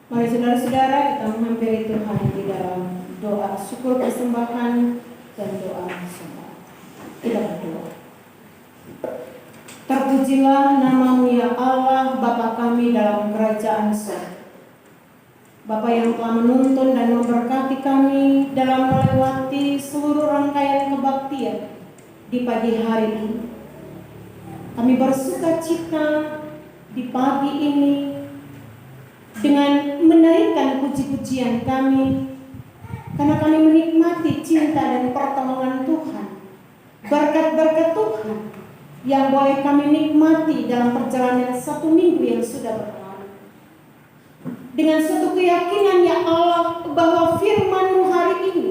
Mari saudara-saudara kita menghampiri Tuhan di dalam doa syukur persembahan dan doa sembah. Kita berdoa. Terpujilah nama-Mu ya Allah, Bapa kami dalam kerajaan surga. Bapa yang telah menuntun dan memberkati kami dalam melewati seluruh rangkaian kebaktian di pagi hari ini. Kami bersuka cita di pagi ini dengan menaikkan puji-pujian kami karena kami menikmati cinta dan pertolongan Tuhan, berkat-berkat Tuhan yang boleh kami nikmati dalam perjalanan satu minggu yang sudah berlalu. Dengan suatu keyakinan ya Allah bahwa firman-Mu hari ini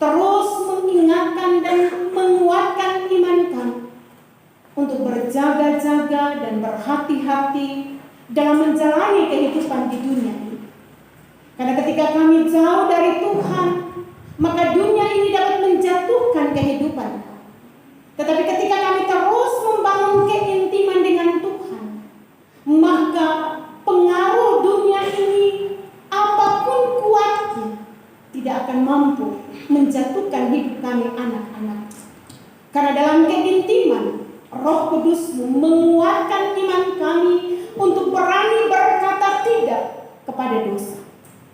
terus mengingatkan dan menguatkan iman kami untuk berjaga-jaga dan berhati-hati dalam menjalani kehidupan di dunia ini. Karena ketika kami jauh dari Tuhan, maka dunia ini dapat menjatuhkan kehidupan kami. Tetapi ketika kami terus membangun keintiman dengan Tuhan, maka pengaruh dunia ini, apapun kuatnya, tidak akan mampu menjatuhkan hidup kami anak-anak. Karena dalam keintiman, Roh Kudus menguatkan iman kami untuk berani berkata tidak kepada dosa.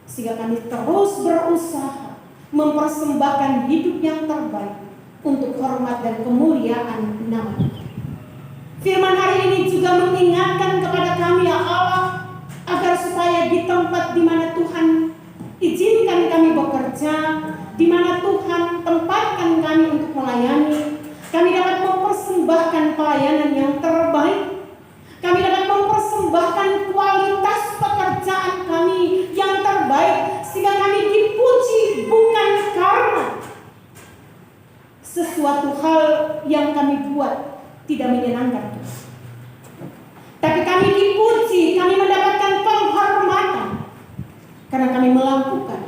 Sehingga kami terus berusaha mempersembahkan hidup yang terbaik untuk hormat dan kemuliaan nama Tuhan. Firman hari ini juga mengingatkan kepada kami ya Allah, agar supaya di tempat di mana Tuhan izinkan kami bekerja, di mana Tuhan tempatkan kami untuk melayani, kami dapat mempersembahkan pelayanan yang terbaik. Kami dapat mempersembahkan kualitas pekerjaan kami yang terbaik, sehingga kami dipuji bukan karena sesuatu hal yang kami buat tidak menyenangkan Tuhan, tapi kami dipuji, kami mendapatkan penghormatan karena kami melakukan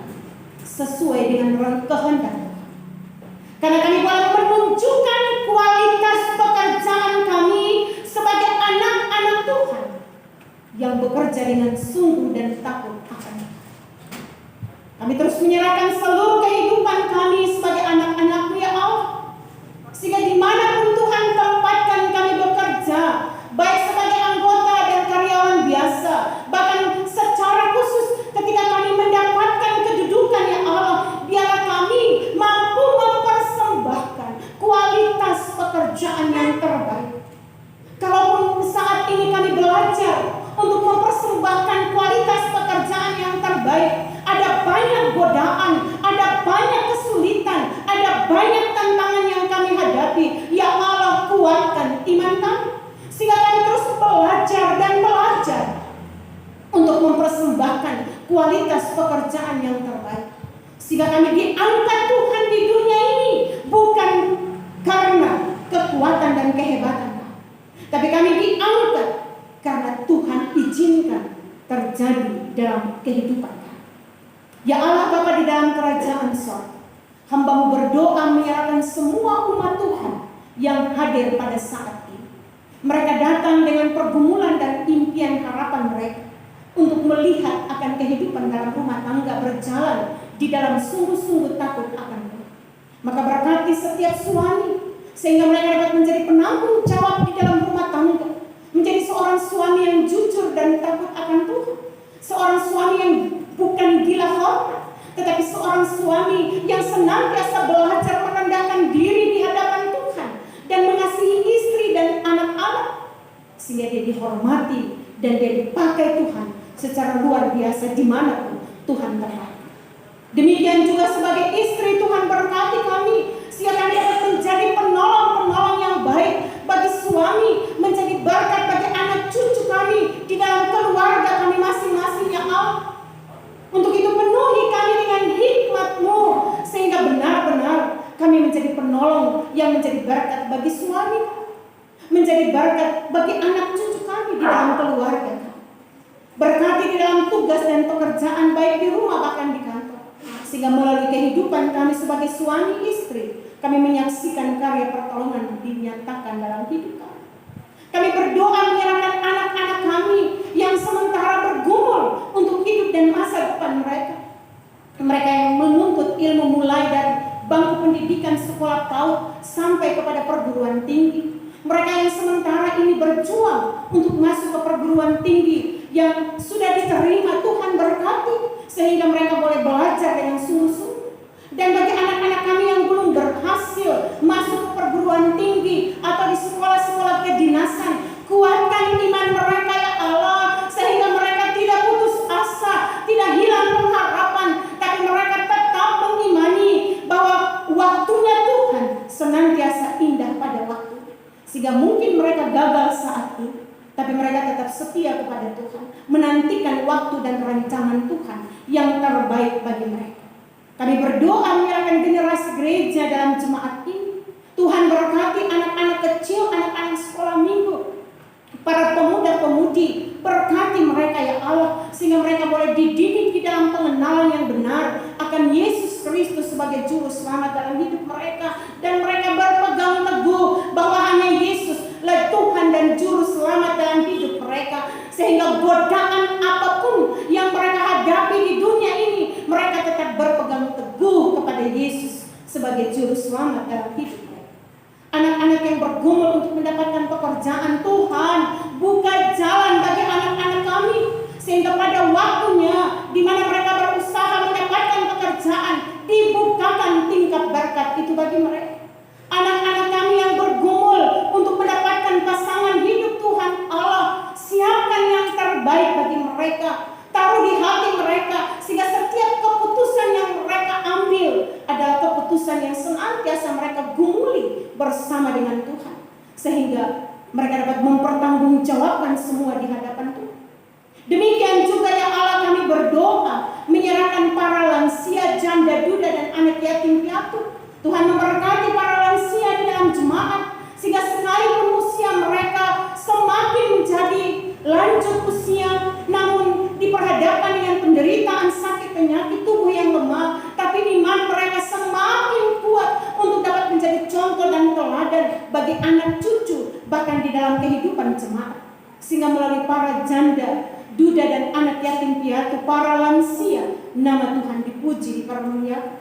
sesuai dengan kehendak Tuhan. Karena kami boleh menunjukkan kualitas pekerjaan kami sebagai anak-anak Tuhan yang bekerja dengan sungguh dan takut akan Tuhan. Kami terus menyerahkan seluruh kehidupan kami sebagai anak-anak-Mu ya Allah, sehingga dimanapun Tuhan tempatkan kami bekerja, baik sebagai anggota dan karyawan biasa, bahkan secara khusus ketika kami mendapatkan kedudukan ya Allah, biarlah kami mampu mempersembahkan kualitas pekerjaan yang terbaik. Kalaupun saat ini kami belajar untuk mempersembahkan kualitas pekerjaan yang terbaik, ada banyak godaan, ada banyak kesulitan, ada banyak tantangan yang kami hadapi. Ya Allah, kuatkan iman kami, sehingga kami terus belajar dan belajar untuk mempersembahkan kualitas pekerjaan yang terbaik, sehingga kami diangkat Tuhan di dunia ini bukan karena kekuatan dan kehebatan kami, tapi kami diangkat karena Tuhan izinkan terjadi dalam kehidupan kami. Ya Allah Bapa di dalam kerajaan sorga, hamba-Mu berdoa menyerahkan semua umat Tuhan yang hadir pada saat ini. Mereka datang dengan pergumulan dan impian harapan mereka untuk melihat akan kehidupan dalam rumah tangga berjalan di dalam sungguh-sungguh takut akan Tuhan. Maka berkati setiap suami, sehingga mereka dapat menjadi penanggung jawab di dalam rumah tangga, menjadi seorang suami yang jujur dan takut akan Tuhan, seorang suami yang bukan gila hormat, tetapi seorang suami yang senantiasa belajar merendahkan diri di hadapan Tuhan dan mengasihi istri dan anak-anak, sehingga dia dihormati dan dia dipakai Tuhan secara luar biasa dimanapun Tuhan berada. Demikian juga sebagai istri, Tuhan berkati kami sehingga kami dapat menjadi penolong-penolong yang baik bagi suami, menjadi berkat bagi anak cucu kami di dalam keluarga kami masing-masing ya Allah. Untuk itu penuhi kami dengan hikmat-Mu, sehingga benar-benar kami menjadi penolong yang menjadi berkat bagi suami kami, menjadi berkat bagi anak cucu kami di dalam keluarga kami. Berkati di dalam tugas dan pekerjaan baik di rumah bahkan di kantor, sehingga melalui kehidupan kami sebagai suami istri, kami menyaksikan karya pertolongan dinyatakan dalam hidup kami. Kami berdoa menyerahkan anak-anak kami yang sementara bergumul untuk hidup dan masa depan mereka. Mereka yang menuntut ilmu mulai dari bangku pendidikan sekolah PAUD sampai kepada perguruan tinggi. Mereka yang sementara ini berjuang untuk masuk ke perguruan tinggi yang sudah diterima Tuhan berkati, sehingga mereka boleh belajar dengan sungguh-sungguh. Dan bagi anak-anak kami yang belum berhasil masuk ke perguruan tinggi atau di sekolah-sekolah kedinasan, kuatkan iman mereka ya Allah, sehingga mereka tidak putus asa, tidak hilang pengharapan, tapi mereka tetap mengimani bahwa waktunya Tuhan senantiasa indah pada waktu. Sehingga mungkin mereka gagal saat ini, tapi mereka tetap setia kepada Tuhan, menantikan waktu dan rancangan Tuhan yang terbaik bagi mereka. Kami berdoa menyerahkan generasi gereja dalam jemaat ini. Tuhan berkati anak-anak kecil, anak-anak sekolah minggu, para pemuda-pemudi, berkati mereka ya Allah, sehingga mereka boleh dididik di dalam pengenalan yang benar akan Yesus Kristus sebagai juru selamat dalam hidup mereka, dan mereka berpegang teguh bahwa hanya Yesus lah Tuhan dan juru selamat dalam hidup mereka, sehingga godaan apapun yang mereka hadapi di dunia ini, mereka tetap berpegang teguh kepada Yesus sebagai juru selamat dalam hidup mereka. Anak-anak yang bergumul untuk mendapatkan pekerjaan, Tuhan buka jalan bagi anak-anak kami, sehingga pada waktunya di mana mereka berusaha mendapatkan pekerjaan, dibukakan tingkap berkat itu bagi mereka. Anak-anak kami yang bergumul untuk mendapatkan pasangan hidup, Tuhan Allah siapkan yang terbaik bagi mereka, taruh di hati mereka, sehingga setiap keputusan yang mereka ambil adalah keputusan yang senantiasa mereka gumuli bersama dengan Tuhan, sehingga mereka dapat mempertanggungjawabkan semua di hadapan Tuhan. Demikian juga ya Allah, kami berdoa menyerahkan para lansia, janda, duda, dan anak yatim piatu. Tuhan memberkati para lansia di dalam jemaat, sehingga sekalipun usia mereka semakin menjadi lanjut usia, namun diperhadapkan dengan penderitaan sakit penyakit tubuh yang lemah, tapi iman mereka semakin kuat untuk dapat menjadi contoh dan teladan bagi anak cucu, bahkan di dalam kehidupan jemaat, sehingga melalui para janda, duda, dan anak yatim piatu, para lansia, nama Tuhan dipuji, dipermuliakan.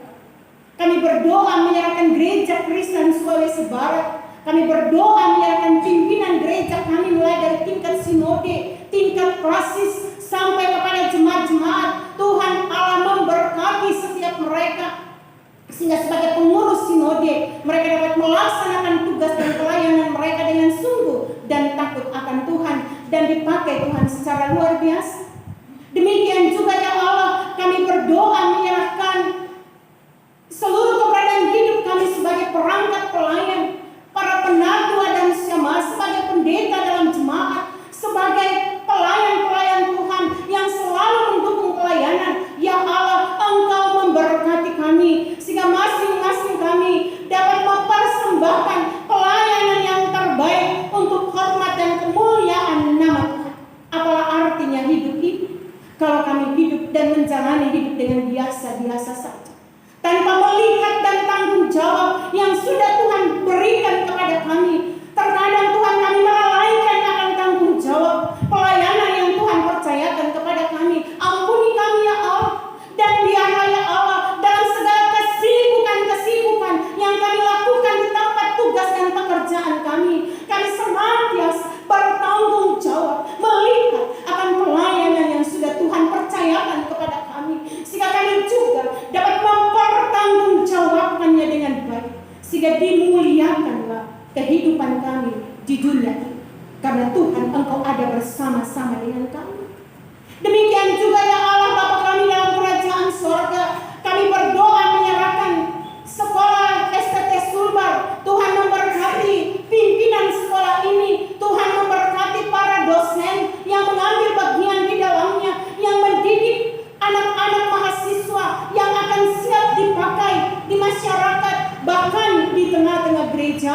Kami berdoa menyerahkan gereja Kristen Sulawesi Barat. Kami berdoa menyerahkan pimpinan gereja kami, mulai dari tingkat sinode, tingkat klasis, sampai kepada jemaat-jemaat. Tuhan Allah memberkati setiap mereka, sehingga sebagai pengurus sinode mereka dapat melaksanakan tugas dan pelayanan mereka dengan sungguh dan takut akan Tuhan, dan dipakai Tuhan secara luar biasa. Demikian juga ya Allah, kami berdoa menyerahkan seluruh keberadaan hidup kami sebagai perangkat pelayan, para penatua dan syamah, sebagai pendeta dalam jemaat, sebagai pelayan-pelayan Tuhan yang selalu mendukung pelayanan. Ya Allah, Engkau memberkati kami, sehingga masing-masing kami dapat mempersembahkan pelayanan yang terbaik untuk hormat dan kemuliaan nama Tuhan. Apalah artinya hidup ini kalau kami hidup dan menjalani hidup dengan biasa-biasa saja, tanpa melihat dan tanggung jawab yang sudah Tuhan berikan kepada kami. Terkadang Tuhan kami melalaikan akan tanggung jawab pelayanan yang Tuhan percayakan kepada kami. Ampuni kami ya Allah, dan biarlah ya Allah, dalam segala kesibukan yang kami lakukan di tempat tugas dan pekerjaan kami senantiasa bertanggung jawab melihat akan pelayanan yang sudah Tuhan percayakan kepada kami, sehingga kami juga dapat mempertanggungjawabkannya dengan baik, sehingga dimuliakanlah kehidupan kami di dunia ini, karena Tuhan Engkau ada bersama-sama dengan kami. Demikian juga ya Allah Bapa kami dalam kerajaan sorga, kami berdoa menyerahkan sekolah STT Sulbar. Tuhan memberkati pimpinan sekolah ini, Tuhan memberkati para dosen yang mengambil bagian di dalamnya, yang mendidik anak-anak mahasiswa yang akan siap dipakai di masyarakat, bahkan di tengah-tengah gereja.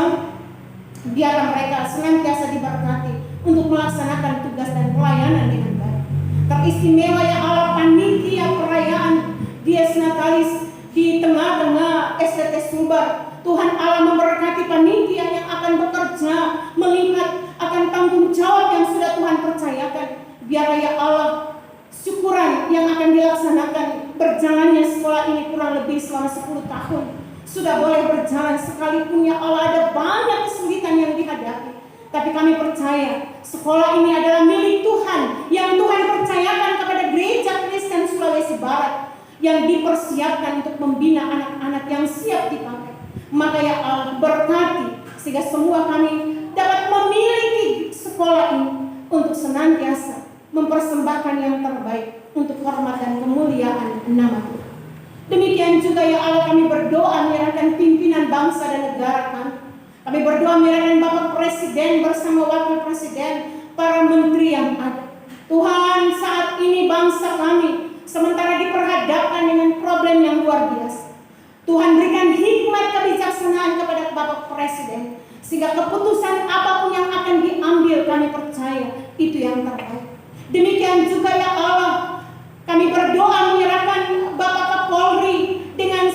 Biarlah mereka senantiasa diberkati untuk melaksanakan tugas dan pelayanan dengan baik. Teristimewa ya Allah, panitia perayaan Dies Natalis di tengah-tengah STT Sulbar. Tuhan Allah memberkati panitia yang akan bekerja melihat akan tanggung jawab yang sudah Tuhan percayakan. Biarlah ya Allah, syukuran yang akan dilaksanakan berjalannya sekolah ini kurang lebih selama 10 tahun sudah boleh berjalan, sekalipun ya Allah ada banyak kesulitan yang dihadapi, tapi kami percaya sekolah ini adalah milik Tuhan yang Tuhan percayakan kepada gereja Kristen Sulawesi Barat, yang dipersiapkan untuk membina anak-anak yang siap dipakai. Maka ya Allah, berkati sehingga semua kami dapat memiliki sekolah ini untuk senantiasa mempersembahkan yang terbaik untuk hormat dan kemuliaan nama Tuhan. Demikian juga ya Allah, kami berdoa menyerahkan pimpinan bangsa dan negara kami. Kami berdoa menyerahkan Bapak Presiden bersama Wakil Presiden, para menteri yang ada. Tuhan, saat ini bangsa kami sementara diperhadapkan dengan problem yang luar biasa. Bapak Presiden, sehingga keputusan apapun yang akan diambil kami percaya itu yang terbaik. Demikian juga ya Allah, kami berdoa menyerahkan Bapak Kapolri dengan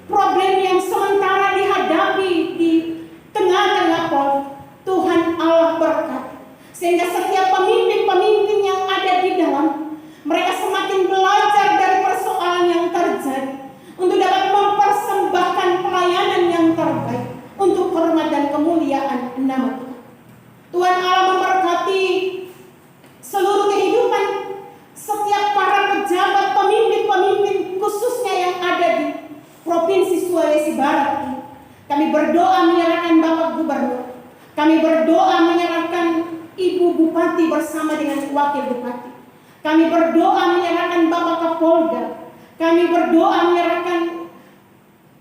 problem yang sementara dihadapi di tengah-tengah Polri. Tuhan Allah berkati, sehingga setiap pemimpin-pemimpin yang ada di dalam, mereka semakin belajar dari persoalan yang terjadi untuk dapat mempersembahkan pelayanan yang terbaik untuk hormat dan kemuliaan nama Tuhan. Tuhan Allah memberkati seluruh kehidupan setiap para pejabat, pemimpin-pemimpin khususnya yang ada di Provinsi Sulawesi Barat ini. Kami berdoa menyerahkan Bapak Gubernur, kami berdoa menyerahkan Ibu Bupati bersama dengan Wakil Bupati, kami berdoa menyerahkan Bapak Kapolda, kami berdoa menyerahkan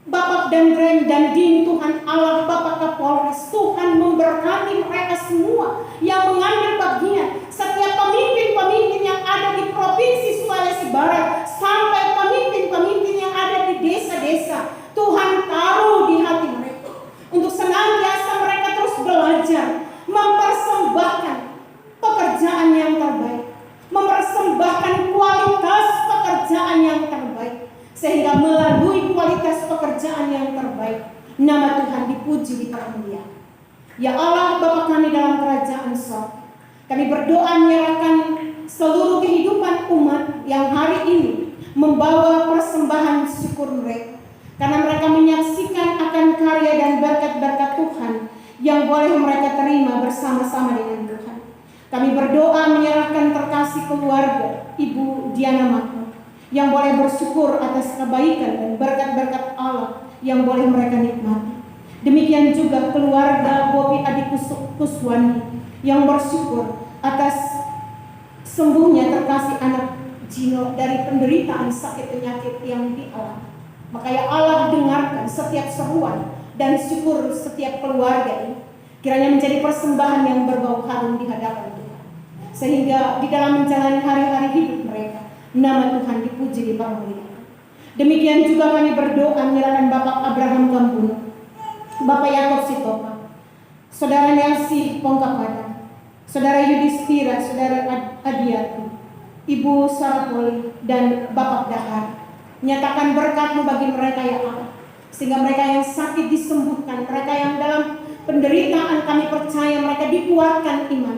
Bapak Danrem dan Din Tuhan Allah, Bapak Kapolres. Tuhan memberkati mereka semua yang mengambil bagian, setiap pemimpin-pemimpin yang ada di Provinsi Sulawesi Barat sampai pemimpin-pemimpin yang ada di desa-desa. Tuhan taruh di hati mereka untuk senantiasa mereka terus belajar mempersembahkan pekerjaan yang terbaik, mempersembahkan kualitas pekerjaan yang terbaik, sehingga melalui kualitas pekerjaan yang terbaik nama Tuhan dipuji, dipermuliakan. Ya Allah, Bapa kami dalam kerajaan sorga, kami berdoa menyerahkan seluruh kehidupan umat yang hari ini membawa persembahan syukur mereka, karena mereka menyaksikan akan karya dan berkat-berkat Tuhan yang boleh mereka terima bersama-sama dengan Tuhan. Kami berdoa menyerahkan terkasih keluarga Ibu Diana Makmur yang boleh bersyukur atas kebaikan dan berkat-berkat Allah yang boleh mereka nikmati. Demikian juga keluarga Bobi Adi Kuswani yang bersyukur atas sembuhnya terkasih anak Gino dari penderitaan sakit penyakit yang dialami. Maka ya Allah, dengarkan setiap seruan dan syukur setiap keluarga ini, kiranya menjadi persembahan yang berbau harum di hadapan Tuhan, sehingga di dalam menjalani hari-hari hidup mereka nama Tuhan dipuji, dipermuliakan. Demikian juga kami berdoa menyerahkan Bapak Abraham Kambuno, Bapak Yakob Sitopa, Saudara Nelsi Pongkapadang, Saudara Yudhistira, Saudara Adiati, Ibu Sarapoli, dan Bapak Dahar. Nyatakan berkat-Mu bagi mereka ya Allah, sehingga mereka yang sakit disembuhkan, mereka yang dalam penderitaan kami percaya mereka dikuatkan iman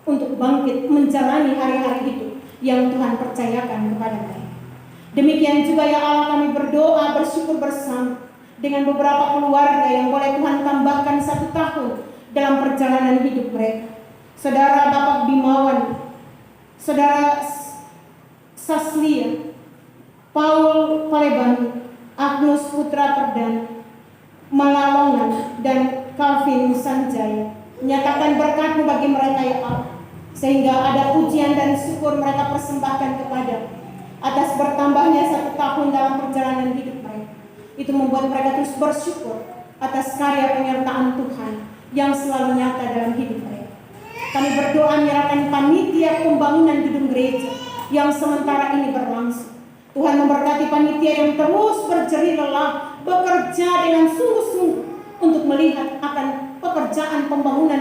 untuk bangkit menjalani hari-hari hidup yang Tuhan percayakan kepada mereka. Demikian juga ya Allah, kami berdoa bersyukur bersama dengan beberapa keluarga yang boleh Tuhan tambahkan 1 tahun dalam perjalanan hidup mereka. Saudara Bapak Bimawan, Saudara Saslia, Paul Palebani, Agnus Putra Perdana, Malalongan, dan Calvin Sanjaya. Nyatakan berkat-Mu bagi mereka ya Allah, sehingga ada pujian dan syukur mereka persembahkan kepada atas bertambahnya 1 tahun dalam perjalanan hidup mereka. Itu membuat mereka terus bersyukur atas karya penyertaan Tuhan yang selalu nyata dalam hidup mereka. Kami berdoa menyerahkan panitia pembangunan gedung gereja yang sementara ini berlangsung. Tuhan memberkati panitia yang terus berjerih lelah bekerja dengan sungguh-sungguh untuk melihat akan pekerjaan pembangunan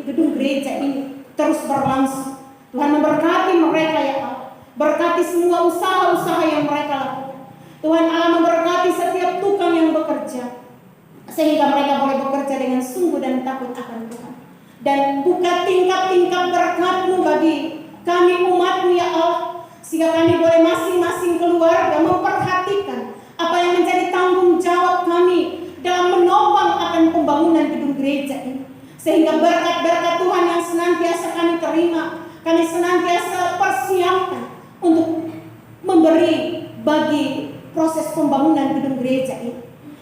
gedung gereja ini terus berlangsung. Tuhan memberkati mereka ya Allah, berkati semua usaha-usaha yang mereka lakukan. Tuhan Allah memberkati setiap tukang yang bekerja, sehingga mereka boleh bekerja dengan sungguh dan takut akan Tuhan. Dan buka tingkat-tingkat berkat-Mu bagi kami umat-Mu ya Allah, sehingga kami boleh masing-masing keluarga memperhatikan apa yang menjadi tanggung jawab kami dalam menopang akan pembangunan gedung gereja ini, sehingga berkat-berkat Tuhan yang senantiasa kami terima, kami senantiasa persiapkan untuk memberi bagi proses pembangunan gedung gereja ini.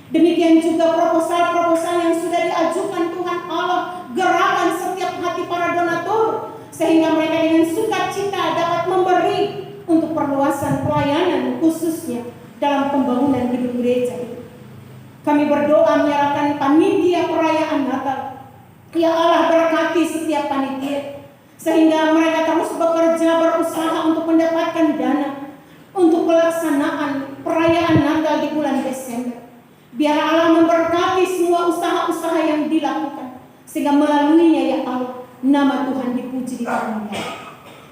Demikian juga proposal-proposal yang sudah diajukan Tuhan Allah, gerakan setiap hati para donatur, sehingga mereka dengan sukacita dapat memberi untuk perluasan pelayanan khususnya dalam pembangunan gedung gereja ini. Kami berdoa menyerahkan panitia perayaan Natal. Ya Allah, berkati setiap panitia, sehingga mereka terus bekerja berusaha untuk mendapatkan dana untuk pelaksanaan perayaan Natal di bulan Desember. Biar Allah memberkati semua usaha-usaha usaha yang dilakukan, sehingga melaluinya ya Allah, nama Tuhan dipuji di tangan kami.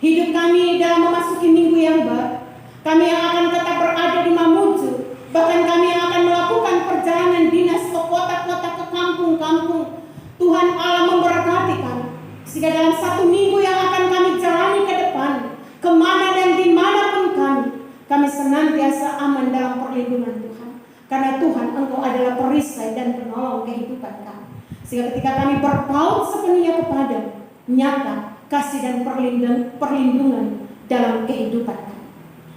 Hidup kami dalam memasuki minggu yang baru, kami yang akan tetap berada di Mamuju, bahkan kami yang akan melakukan perjalanan dinas ke kota-kota, ke kampung-kampung. Tuhan Allah memberkati kami, sehingga dalam satu minggu yang akan kami jalani ke depan, kemana dan dimanapun kami senantiasa aman dalam perlindungan Tuhan. Karena Tuhan, Engkau adalah perisai dan penolong kehidupan kami. Sehingga ketika kami berpaut sepenuhnya kepada nyata kasih dan perlindungan dalam kehidupan kami.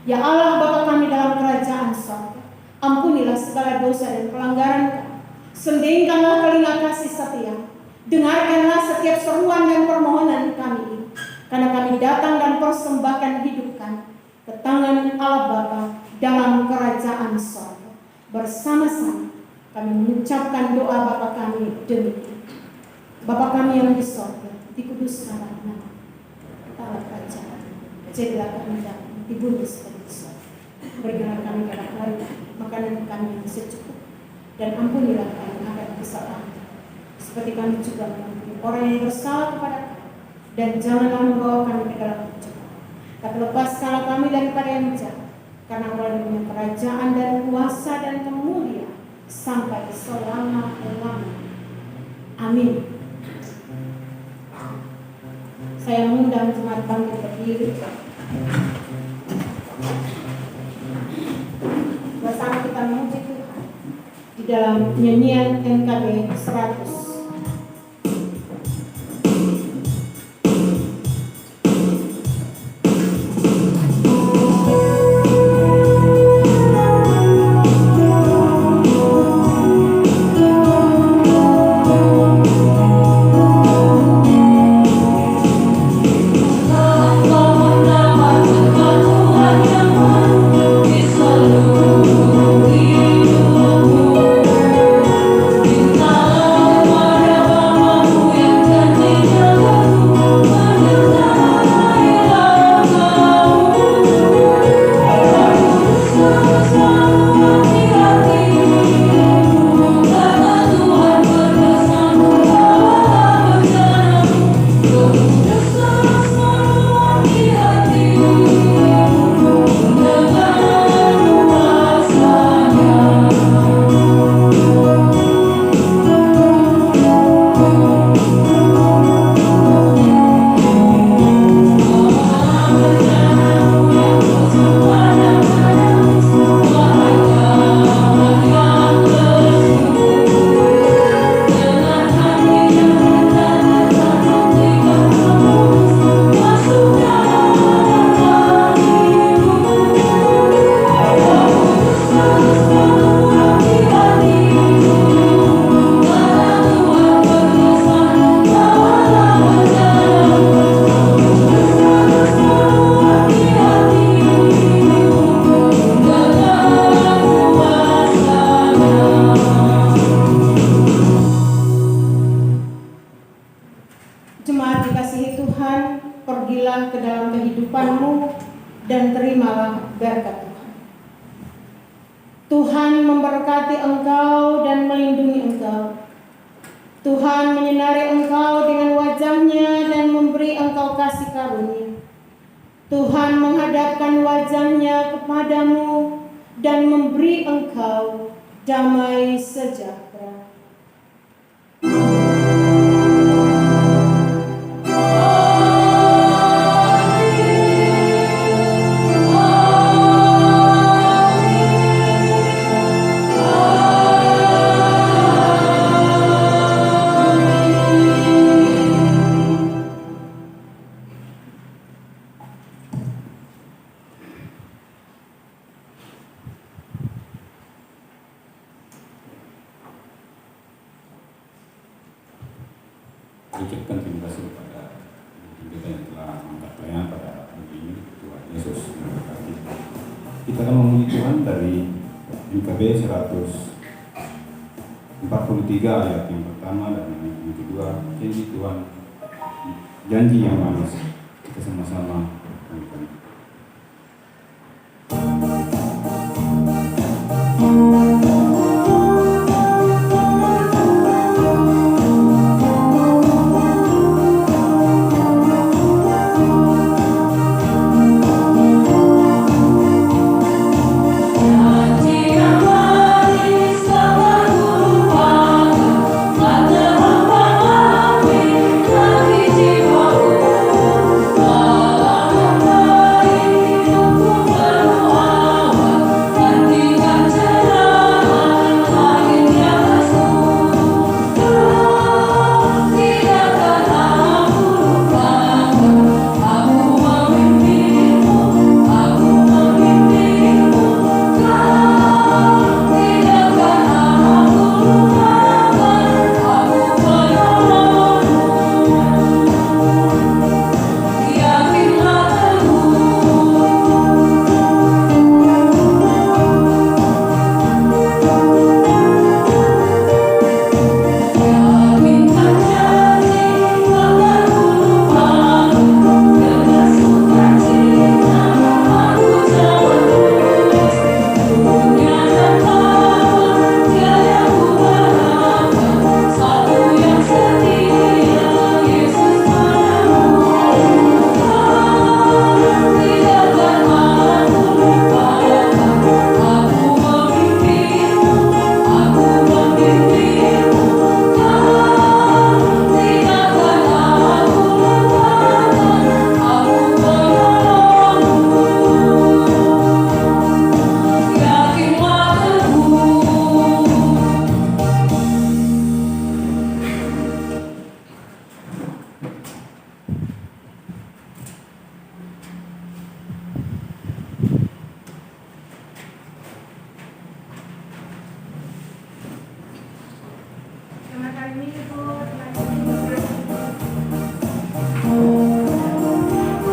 Ya Allah Bapa kami dalam kerajaan surga, ampunilah segala dosa dan pelanggaran kami. Sendingkanlah telinga kasih setia, dengarkanlah setiap seruan dan permohonan kami ini. Karena kami datang dan persembahkan hidup kami ke tangan Allah Bapa dalam kerajaan surga. Bersama-sama kami mengucapkan doa Bapa kami demikian. Bapa kami yang di surga, dikuduskanlah nama, Allah kerajaan, jadilah kehendakmu di bumi seperti di surga. Berikanlah kami kadang hari makanan kami yang secukupnya, dan ampunilah kami akan kesalahan seperti kami juga mengampuni orang yang bersalah kepada kami, dan janganlah membawa kami ke dalam pencobaan, tapi lepaskanlah kami daripada yang jahat, karena Engkau punya kerajaan dan kuasa dan kemuliaan sampai selama-lamanya. Amin. Saya mengundang jemaat bangkit berdiri bersama kita memuji Tuhan di dalam nyanyian NKB 100. Dan terimalah berkat Tuhan. Tuhan memberkati engkau dan melindungi engkau. Tuhan menyinari engkau dengan wajah-Nya dan memberi engkau kasih karunia. Tuhan menghadapkan wajah-Nya kepadamu dan memberi engkau damai sejahtera. Ucapkan terima kasih kepada kita yang telah mengangkat pelayanan pada hari ini. Tuhan Yesus memberkati. Kita akan memuji Tuhan dari NKB 143 ayat yang pertama dan yang kedua. Janji Tuhan, janji yang manis. Kita sama-sama.